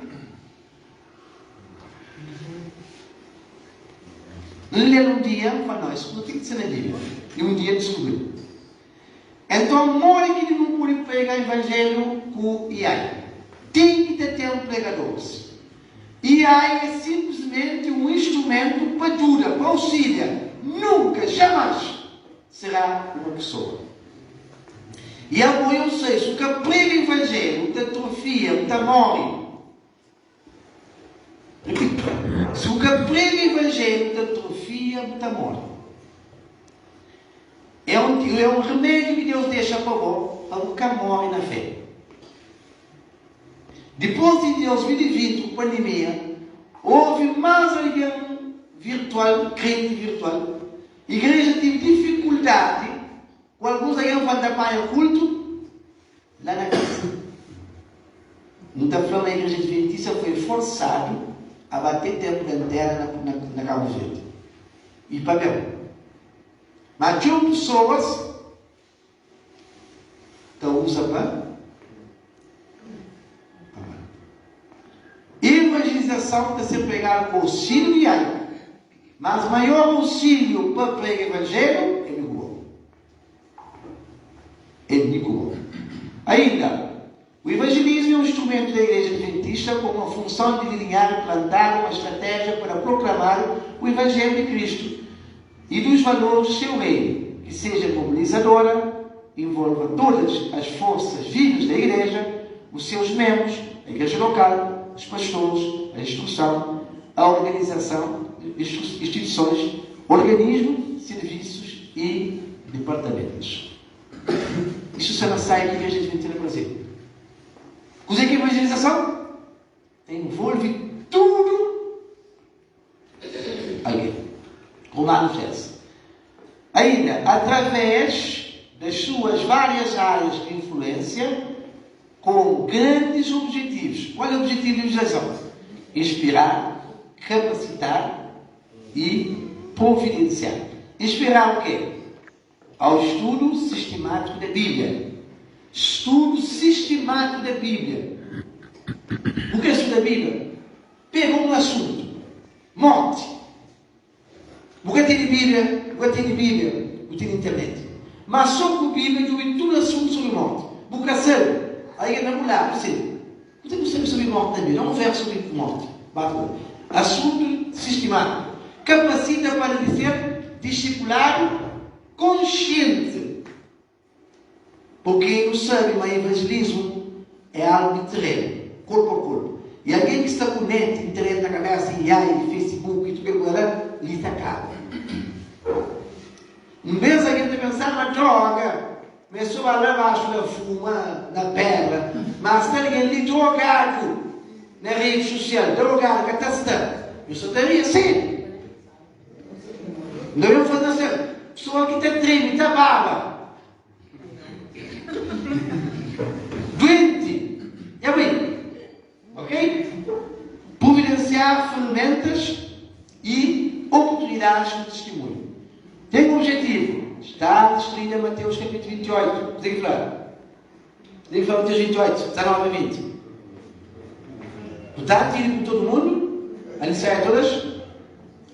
Ler um dia, fala, não, isso não tem que ser na Bíblia. E um dia descobriu. Então, mora que ele não pode pregar o Evangelho com IAI. Tem que ter um pregador. IAI é simplesmente um instrumento para ajuda, para auxília. Nunca, jamais será uma pessoa. E agora eu sei, se o que prega o Evangelho, te atrofia, te morre. Repito, se o que prega o Evangelho, te atrofia, te morre. É um remédio que Deus deixa para o que morre na fé. Depois de 2020, com a pandemia, houve mais alguém virtual, crente virtual. A igreja teve dificuldade, com alguns aí vão dar para o culto, lá na casa. Não está falando, a igreja adventista foi forçado a bater tempo de antena na cama de gente. E papel. Mas tinham pessoas que usam para evangelização está sendo pregada com auxílio diário. Mas o maior auxílio para pregar o Evangelho é Nicolau. É Nicolau. Ainda, o evangelismo é um instrumento da Igreja Adventista com a função de delinear e plantar uma estratégia para proclamar o Evangelho de Cristo e dos valores do seu reino, que seja mobilizadora, envolva todas as forças vivas da Igreja, os seus membros, a Igreja local, os pastores, a instrução, a organização, instituições, organismos, serviços e departamentos. Isso só não sai da Igreja Adventista no Brasil. O que é evangelização? Envolve tudo alguém. Romanos 10. Ainda, através das suas várias áreas de influência, com grandes objetivos. Qual é o objetivo de evangelização? Inspirar, capacitar e providenciar. Inspirar o quê? Ao estudo sistemático da Bíblia. Estudo sistemático da Bíblia. O que é estudo da Bíblia? Pega um assunto. Morte. O que tem de Bíblia? O que tem de Bíblia? O que tem de internet. Mas só com a Bíblia eu vi todo assunto sobre morte. Vocação. Aí é na mulher, você. Não tem que saber sobre morte na Bíblia. Não é um verso sobre morte. Assunto sistemático. Capacita para dizer discipulado consciente. Porque não sabe, mas evangelismo é algo de terreno, corpo a corpo. E alguém que está com net, internet na cabeça, e Facebook, e tudo que ele está caro. Em vez de alguém pensar na droga, começou a levar a fuma na pedra, mas se alguém lhe drogado na rede social, drogado, que está estando, eu só teria assim. Não eu fazer assim, pessoa que está treme, está baba. Doente. É bem. Ok? Providenciar ferramentas e oportunidades de testemunho. Tem um objetivo. Está descrito em Mateus capítulo 28. Tem que falar. Mateus 28, 19 a 20. Portanto, tire por todo mundo, anunciar a todas,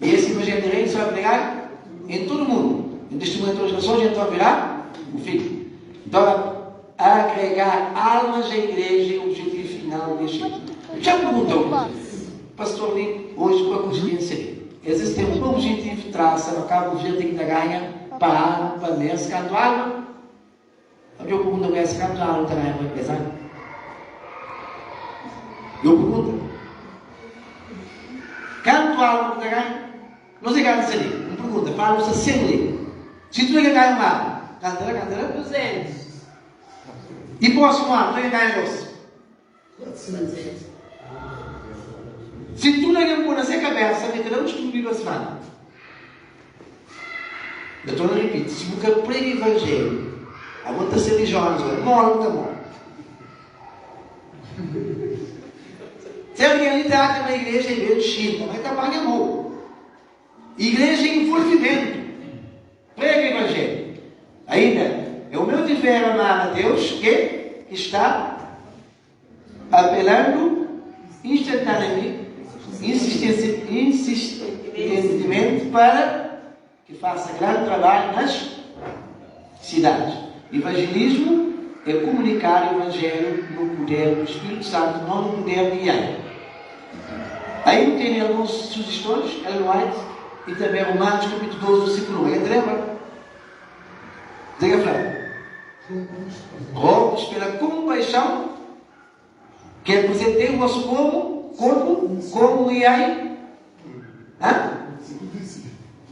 e esse evangelho de reino só vai pregar em todo o mundo. Em testemunho de todas as nações, então virá o Filho. Então, agregar almas à igreja é o objetivo final deste ano. Já perguntou, pastor Lee, hoje com a consciência, existe um objetivo de traça no Cabo Verde da ganha para o mês, canto água. Eu pergunto, é esse canto água também vai pesar? Eu pergunto, canto água da ganha? Não sei canto ali, me pergunta, fala-se assim, se tu ganha uma água, canta, 200. e próximo ano, tu ganha 12. Se tu não ganhas na sua cabeça, me terão destruído a semana. Eu estou a repetir, se nunca prega o evangelho, aguenta ser religioso, morre. Se alguém está na igreja, em vez de China, vai acabar de amor. Igreja em envolvimento. Prega o evangelho. Ainda, é o meu dever amar a Deus que está apelando insistentemente para que faça grande trabalho nas cidades. Evangelismo é comunicar o Evangelho no poder do Espírito Santo, não no poder de ninguém. Aí tem algumas sugestões, Ellen White, e também Romanos, capítulo 12, versículo 1. Ainda lembra? Diga, Flávio. Rogo-vos pela compaixão que apresentei o vosso corpo como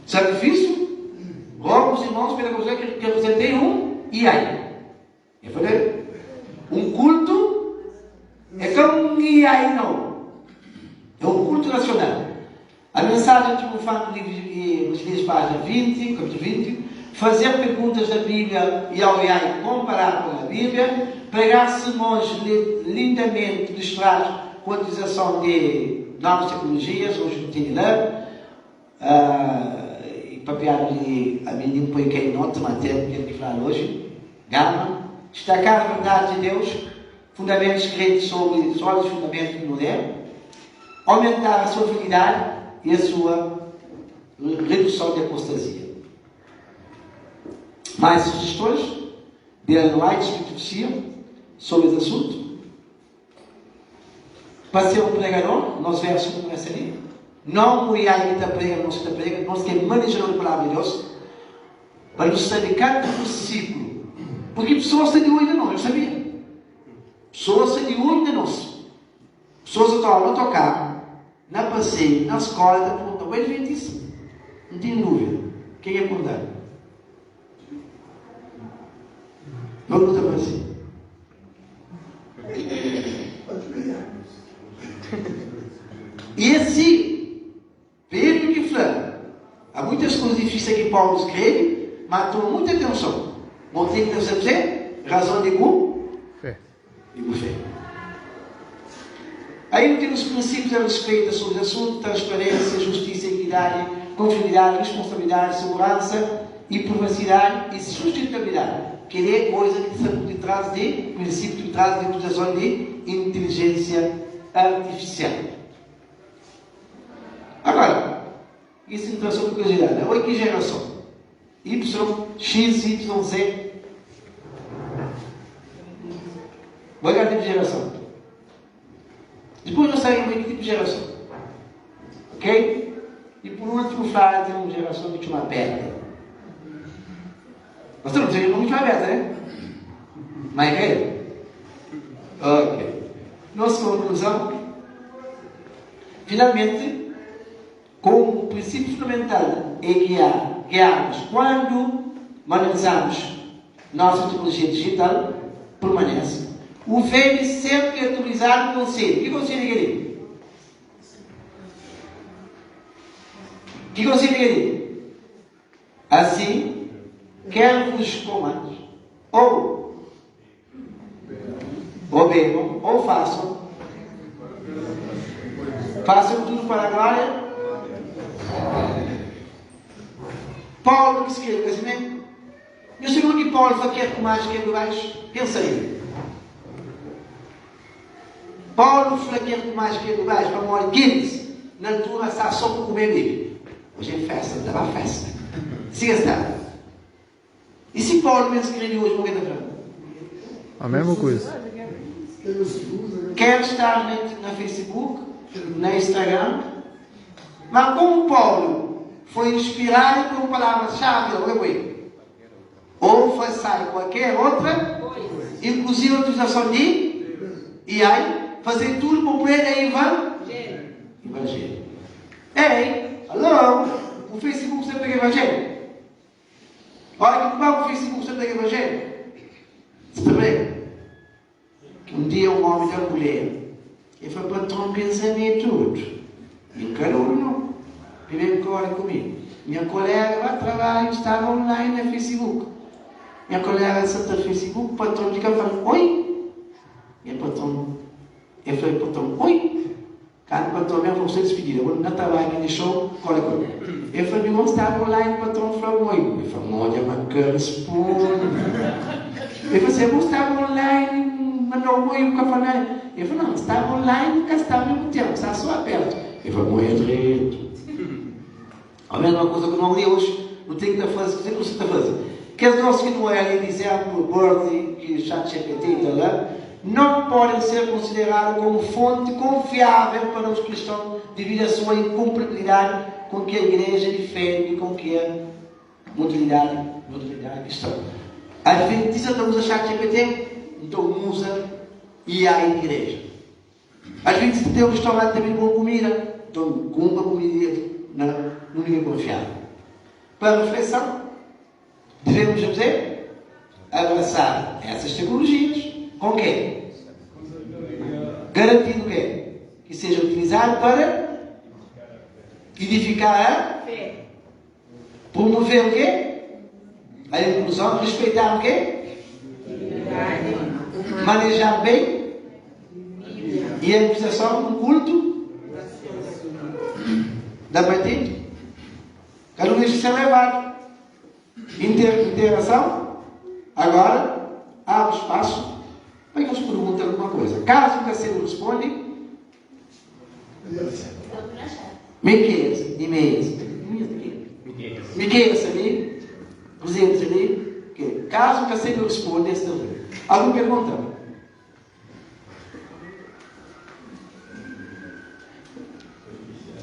sacrifício. Rogo-vos, irmãos, pela compaixão que apresentei Eu falei, um culto é como um IAI, não. É um culto nacional. A mensagem que eu falo no livro, página 20, capítulo 20, fazer perguntas da Bíblia e ao IAI comparar com a Bíblia, pregar sermões lindamente ilustrados com a utilização de novas tecnologias, hoje não tem lá, e papiar ali, a menina põe aqui nota, matéria que ele fala hoje, gama, destacar a verdade de Deus, fundamentos crentes sobre sólidos fundamentos de mulher, aumentar a sua fidelidade e a sua redução de apostasia. Mais sugestões de Ellen White, profecia sobre esse assunto. Para ser um pregador, nosso verso começa ali. Não o IAI que prega, não se prega, nós que manejamos a palavra de Deus, para nos saber cada versículo. Porque pessoas estão de olho ainda não, eu sabia. Pessoas estão de olho ainda não. Pessoas estão a tocar, na passeio, na escola, da pergunta, ele vem disso. Não tenho dúvida. Quem é perguntar? Não pergunta para si. E assim, veja o que fala. Há muitas coisas difíceis que Paulo escreve, mas toma muita atenção. Não tem que dizer razão de fé. Aí temos princípios a respeito sobre o assunto: transparência, justiça, equidade, confiabilidade, responsabilidade, segurança e privacidade e sustentabilidade. Que é coisa que está por detrás de princípio, por detrás de utilização de inteligência artificial. Agora, isso me traz uma curiosidade. Olha que geração. Y, X, Y, Z. Olha que tipo de geração. Depois nós saímos que tipo de geração. Ok? E por último, falar de uma geração que chama aberta. Nós estamos dizendo que não aberta, né? Mas é? Ok. Nossa conclusão. Finalmente, como o princípio fundamental é guiarmos quando manuseamos nossa tecnologia digital, permanece. O velho sempre atualizar o conselho. Que conselho é ele? Que conselho é ele? Assim, quer vos comando, ou bebam, ou façam tudo para a glória. Paulo que escreveu o casamento. Eu sei que Paulo foi quer com mais, quer com baixo. Pensa aí. Paulo foi quer com mais, quer com baixo. Para morrer 15. Na altura está só para comer bebê. Hoje é festa, estava a festa. Sim, está. E se Paulo me escreveu hoje, morrer da frente? A mesma coisa. quer estar na Facebook, na Instagram, mas como Paulo foi inspirado por palavras-chave, ou fazer qualquer outra, inclusive a utilização de e aí, fazer tudo para pregar evangelho. Ei, alô, o Facebook você prega evangelho? Olha que o Facebook você prega evangelho? Você prega? Um dia um homem da mulher, ele foi para um pensamento tudo. E calor não. Primeiro que olha comigo. Minha colega vai trabalhar, estava online no Facebook. Minha colega senta no Facebook, o patrão de cá fala, oi? E o patrão, eu falei, patrão, oi? Cara, o patrão mesmo falou, você despedida, eu não estava aqui no show, cola comigo. Eu falei, meu irmão, estava online, o patrão falou, oi? Eu falei, olha, bacana, responde. Eu falei, você estava online, mandou um oi, nunca falou nada. Eu falei, não, estava online, nunca estava ao mesmo tempo, estava só aberto. Ele falou, morrer direito. A mesma coisa que eu não li hoje, não tenho que fazer, o que você está fazendo? Que as nossas que não é ali dizer por Bird, que chat GPT e tal, não podem ser considerados como fonte confiável para os cristãos devido à sua incompatibilidade com que a igreja defende e com que a modalidade cristã. A Adventista não usa chat GPT, então usa IA em igreja. A Adventista tem um restaurante também com comida, então compra comida no nível confiável. Para a reflexão, devemos dizer, abraçar essas tecnologias com quê? Garantindo o quê? Que seja utilizado para edificar a fé. Promover o quê? A inclusão, respeitar o quê? Manejar bem e a administração do culto da partida. Cada um deixa ser levado. Interação. Agora, abre espaço para que nos pergunte alguma coisa. Caso o Cacete responde, Miqueias ali, presentes ali, caso o Cacete responda, alguma pergunta?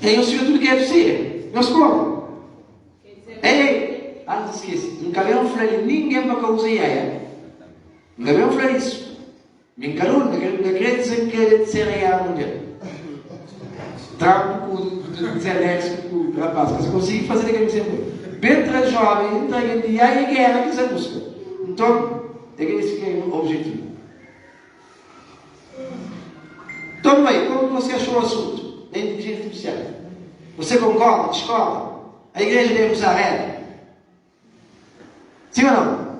E o senhor tudo quer dizer? Nós como? Ei, antes esquece, nunca viram falar de ninguém para causar ideia. Nunca viram falar disso. Me encarou, não quer dizer que quer ser real mundial. Trago com os elétricos, com o rapaz, mas consigo fazer aquilo que sempre. Entra jovem, entra em dia e guerra que você busca. Então, é esse que é o objetivo. Então, bem, como você achou o assunto da inteligência artificial? Você concorda? Discorda? A igreja deve usar ela? Sim ou não?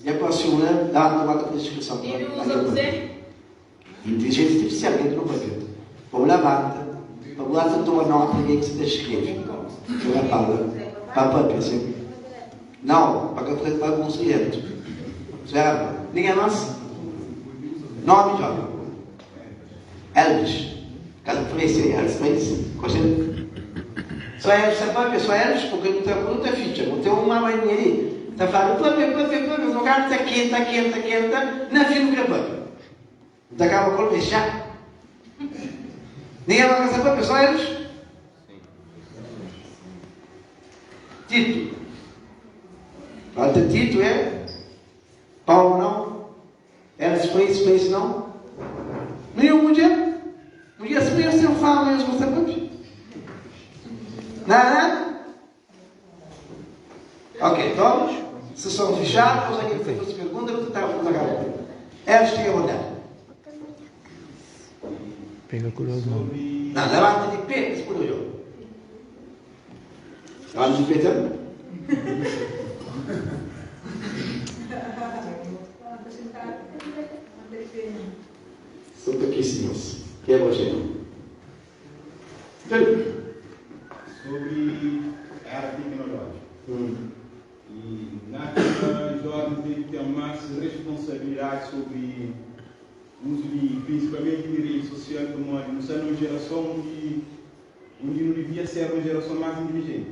E a próxima, dá uma nota para a descrição. Ele usa você? Inteligência artificial, que não vai ver. Vamos levar. Vamos lá, você toma nota e que você escreve. Você vai falar. Papai, assim. Não, para que eu faça alguns clientes. Certo? Ninguém mais? Nome, jovem. Elvis. Caso eu falei assim, Elvis, mas. Só Elvis, sabe? Só Elvis, porque não tem ficha. Não tem uma maninha ali. Está falando, o lugar está quente, na fila do crepante. Está cá para fechar. Ninguém vai casar para só eles? Tito. Falta Tito, é? Paulo não? Era Space não? Nenhum dia? Um dia se você não fala mesmo, você pode? Nada? Ok, vamos? Sessão fechada, vamos aqui fazer as perguntas, vamos tentar fazer a galera. Elas têm a olhar. Pega com as mãos. Não, levanta de pé, se por eu. Levanta de pé também. São pouquíssimos. Que é você? Sobre a área tecnológica. E na época, os jovens têm que ter mais responsabilidade sobre o uso principalmente de redes sociais, como nós somos uma geração onde não devia ser uma geração mais inteligente.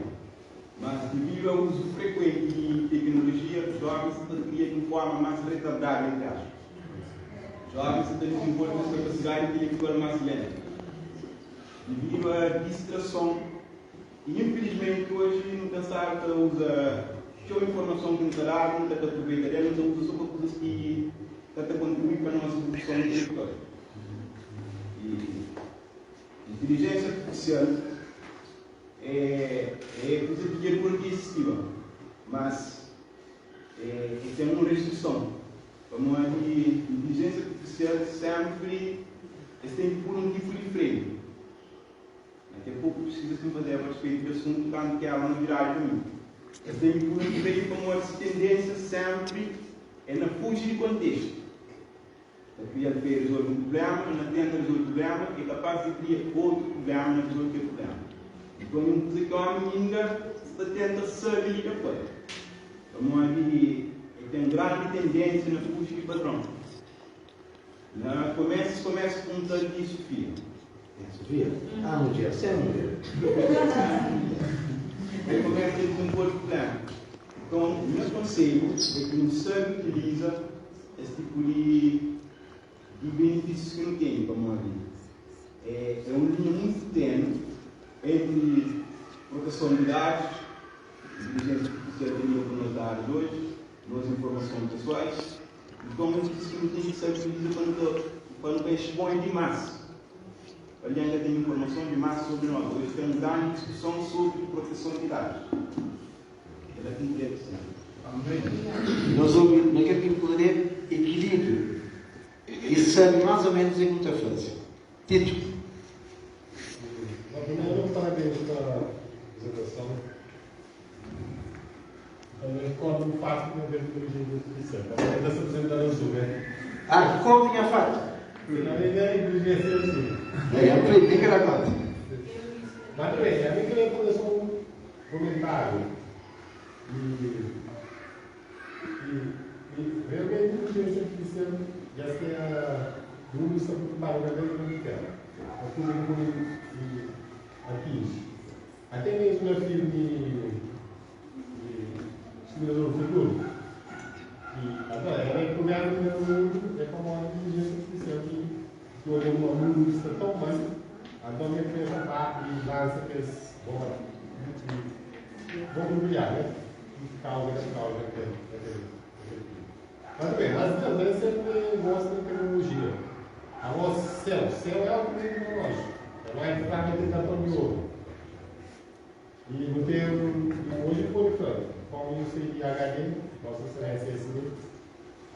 Mas devido ao uso frequente de tecnologia, os jovens estão criando de forma mais retardada, entre aspas. jovens que têm desenvolvido essa capacidade intelectual mais lenta, devido à distração. E infelizmente hoje não pensar que usa a informação que nos dá, não está aproveita dela, então usa só coisas que está contribuir para a nossa evolução intelectual. E inteligência artificial é coisa que é porque existiva, mas tem uma restrição. Como a inteligência artificial sempre tem por um tipo de freio. Daqui a pouco precisa se fazer a respeito do assunto, tanto que ela não virá para mim. Tem por um freio como a tendência sempre é na fugir de contexto. A criar para resolver um problema, não tenta resolver o problema, é capaz de criar outro problema, não resolver aquele problema. Então, um coisa que o homem ainda está tentando sair da coisa. Como ali tem grande tendência na fugir de padrão. Começa com um tal de Sofia. Sofia? Ah, mulher, você é mulher. Aí começa a ter um outro problema. Então, o meu conselho é que não se utiliza esse tipo de benefícios que não tem, como a vida. É uma linha muito tênue entre proteção de dados, inteligência artificial para nos dados hoje, nas informações pessoais, e como isso que não tem que ser utilizado quando não expõe demais. Ali ainda tem informação de massa sobre nós. Hoje temos uma discussão sobre proteção de dados. Ela tem que ter. Nós queremos poder equilíbrio. Isso sabe mais ou menos em muita fase. Tito. Primeiro, parabéns pela apresentação. Eu recordo um fato que não veio pelo jeito de inscrição. Estava se apresentando no Zoom, né? Ah, que como tinha fato? Na verdade, inclusive, ser assim. Aí, aprendi que era quanto. Mas bem, a mim queria fazer só um comentário. Realmente, a inteligência artificial já tem o mundo está preocupado com a grande tela. O público aqui. Até mesmo no filme de Exterminador do Futuro. Agora, ela é criada no mundo, é como uma inteligência artificial que olha um mundo que está tão bem, então me pensa parte e lança aqueles vão brilhar, né? Causa. Mas bem, nós também sempre gostamos de tecnologia. A nossa céu é algo tecnológico. Ela é totalmente cartão de ouro. E no termo, hoje por enquanto, como isso em HD, nossa excelência assim,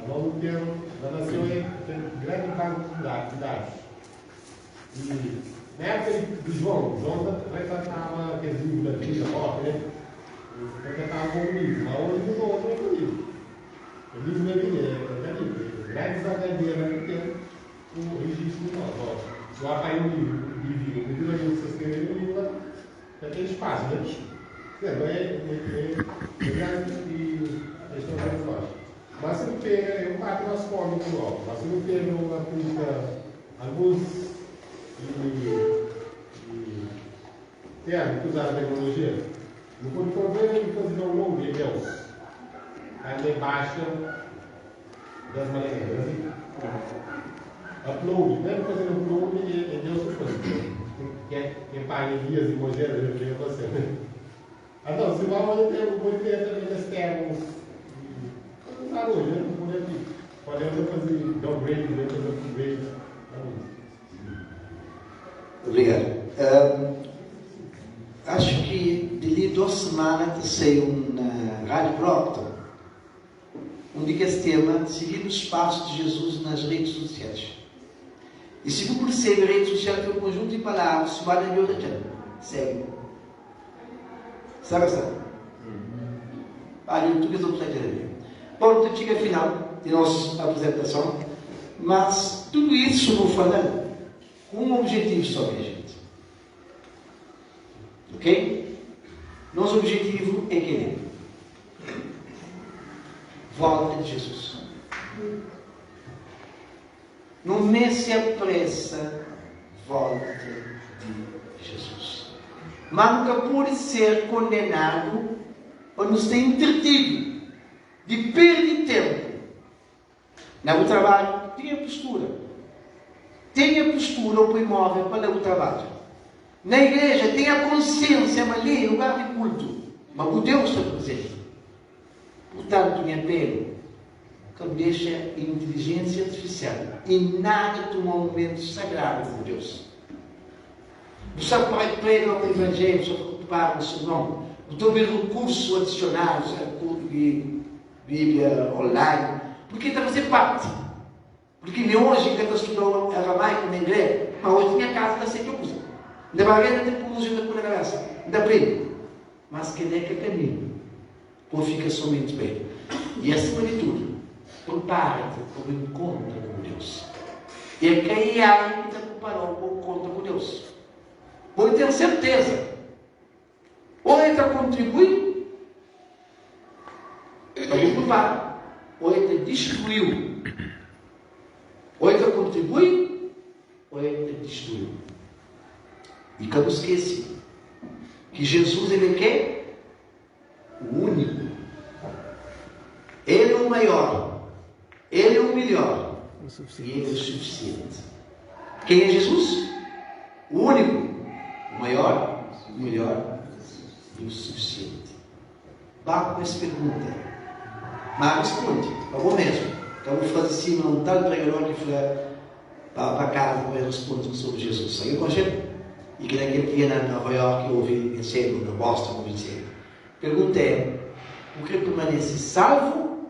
nós no termo, na nação tem grande banco de dados. E na época de João retratava aqueles livros da Bíblia, né? Retratava como livro, mas hoje mudou outro livro. O livro da Bíblia é livro. Grandes HDs no tempo, o registro de nós. Se eu apagar um livro de vida, o livro que você escreveu, o livro já tem espaço, né? É grande questão da nós. Mas se não pega, é um patrão asfómico novo, mas se não pega uma política, alguns termos que usaram a tecnologia, não pode fazer download de e-mails. Aí baixa das maneiras, assim. Upload, mesmo fazendo upload, é Deus suposto. Quem paga em dias e mogedas, eu digo a você. Então, se vai ter também as termos. Usar hoje, né? Podemos fazer downgrade, fazer upgrade. Obrigado. Acho que de 2 semanas saiu na Rádio Brockton onde esse tema seguindo os passos de Jesus nas redes sociais. E se não percebe, a rede social é um conjunto de palavras que vai de origem. Segue. Sabe? Olha, tudo isso não precisa entender. Bom, então chega ao final de nossa apresentação, mas tudo isso eu vou falar com um objetivo só, minha gente. Ok? Nosso objetivo é querer. Volta de Jesus. Não me se apressa, volta de Jesus. Mas nunca pode ser condenado ou nos tem entretido de perder tempo No trabalho, tenha postura. Tenha postura ou imóvel para o trabalho. Na igreja, tenha consciência, mas ali é lugar de culto. Mas o Deus está presente. Portanto, me apelo que deixa a inteligência artificial e nada toma um momento sagrado com Deus. Você vai pregar o Evangelho, você preocupar o seu nome. Não ver recursos adicionais, de Bíblia online, porque está a fazer parte. Porque nem hoje, que eu estudou aramaico na igreja, mas hoje minha casa está sempre usa. Ainda vai ver, ainda usa, ainda põe na cabeça, ainda aprende. Mas que é caminho, ou fica somente bem. E acima de tudo, prepara-te para o encontro com Deus. E é quem há que te preparou para o encontro com Deus. Pode ter certeza. Ou ele está contribuindo, para o preparar, ou ele te destruiu. Ou ele contribui, ou ele destrui. E que não esqueça que Jesus, ele quer o único. Ele é o maior. Ele é o melhor. E ele é o suficiente. Quem é Jesus? O único. O maior, o melhor e o suficiente. Vá com essa pergunta. Mas responde. Tá bom mesmo. Então vou fazer assim, um tal pregador que foi para casa para responder sobre Jesus. Sabe o que e que naquele dia na Nova York eu ouvi em cedo, na Boston, eu ouvi cedo. Pergunta é: o que permanece salvo?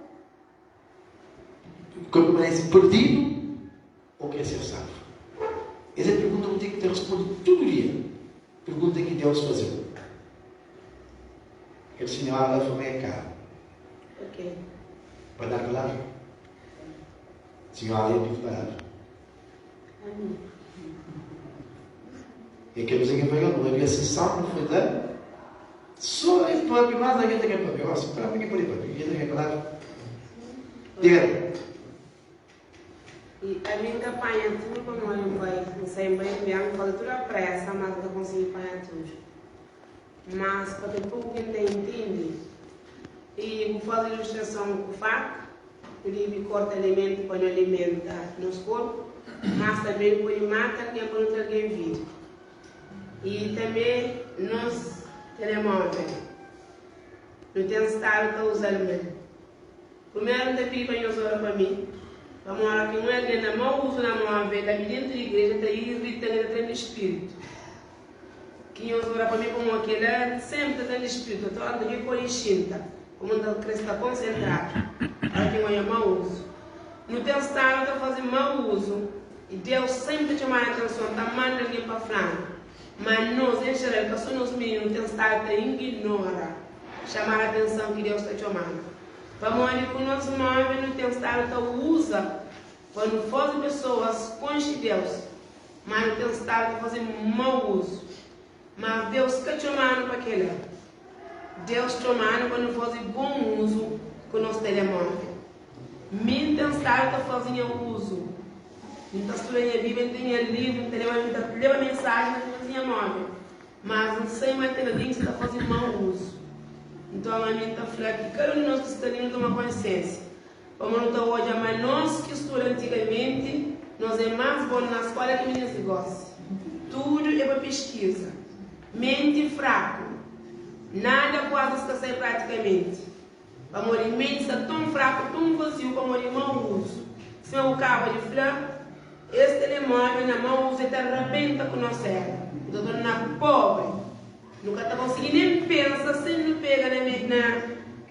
O que permanece perdido? Ou quer ser salvo? Essa pergunta eu tenho que ter respondido todo dia. Pergunta que Deus fazia. Aquele senhor lá foi meio caro. Ok. Pode dar palavra? Senhor, ali é palavra. E aqueles que pegam, não havia sessão, não foi dado. Só é para mais alguém tem que pagar. Só para mim, por aí, ninguém tem que palavra. Diga. E a minha campanha, tudo como eu vai, não sei bem, eu fazer tudo a pressa, mas eu consigo apanhar tudo. Mas, para ter pouco que entende, e vou fazer ilustração com o fato, o livro corta alimento para não alimentar nosso corpo, mas também pode matar quem para não ter vida. E também nos telemóveis, não tem estado para usar mesmo. Primeiro, não tem para usar para mim. Vamos lá, que não é que não uso na mão, vem da dentro da igreja, está aí irritando no espírito. Quem usa para mim como aquele, sempre está no espírito, estou andando aqui com a enxinta, como está concentrado. Aí tem uma mau uso. No teu estado, está fazendo mau uso, e Deus sempre chama a atenção, está mandando alguém para frente. Mas nós, em geral, que somos meninos, temos estado ignora, chamar a atenção que Deus está chamando. Vamos ali com o nosso móvel, não temos estado usa quando fossem pessoas com Deus, mas não temos estado fazendo mau uso. Mas Deus está chamando para aquele. Deus chamando quando fosse bom uso com o nosso telemóvel. Mim temos estado fazendo uso. Não está estudando a Bíblia, não tem livro, não tem leva mensagem, não tem móvel. Mas não sei mais ter alguém que está fazendo mau uso. Então a minha está falando que cada um de nós que está tendo uma consciência. Como não está hoje, mas nós que estudamos antigamente, nós é mais bom na escola que meninos gostam. Tudo é para pesquisa. Mente fraco. Nada quase esquecer praticamente. Para morrer, mente está tão fraco, tão vazio, para morrer mau uso. Se eu acabo de falar, esse telemóvel na mão usa e está arrebenta com nós ela. Então estou na pobre. Nunca está conseguindo nem pensar, sempre pega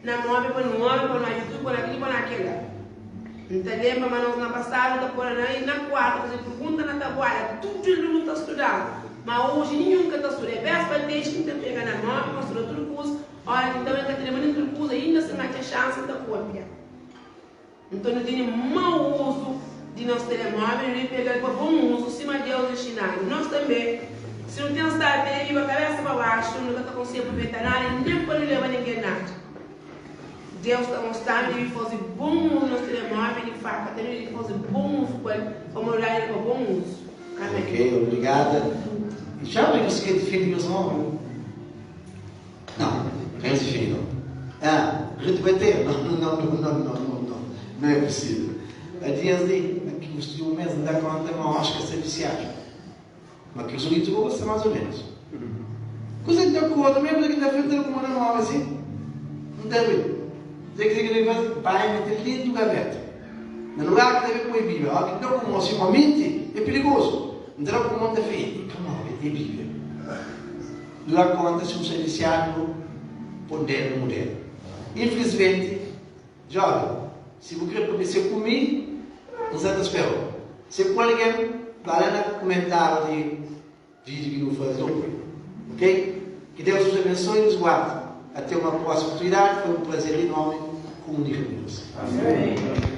na móvel, para no móvel, para no YouTube, para aquilo, para naquilo. Então lembra, mas nós na passada, está por aí, na quarta, fazer pergunta na tabuada, tudo mundo está estudando. Mas hoje nenhum que está estudando. É véspera, deixa que não pega na móvel, mostrou tudo curso. Olha, então é que tem tudo curso, ainda se não tem chance de cópia. Então não tem mau uso de nosso telemóvel, nem pegar para bom uso, cima de Deus ensinar. Nós também. Se não tem um estado aí, a cabeça para baixo, não está conseguindo aproveitar nada, nem pode levar ninguém nada. Deus está mostrando que ele fosse bom uso no telemóvel, ele faz, ele fosse bom uso com ele, como olhar ele para bom uso. Amém. Ok, obrigada. E já que você quer definir os nomes? Não, não é definido. Ah, a gente vai ter? Não é possível. a dias ali, aqui no estilo mesmo, dá conta, não acho que é ser viciado. Mas que os solitos vão gostar mais ou menos. Coisa que dá conta, mesmo daqui da frente, como não é assim? Não deve. Dizer que ele vai, pai, meter dentro do gaveta. No lugar que deve comer Bíblia, que não como assim, uma mente, é perigoso. Não deve como uma fede, calma, é Bíblia. Lá conta se um ser viciado, poder moderno. Infelizmente, jovem, se você quer poder ser comigo, não se espera. Se alguém vai lá no comentário de vídeo que não faz ok? Que Deus os abençoe e nos guarde. Até uma próxima oportunidade. Foi um prazer enorme comunicar com vocês. Amém.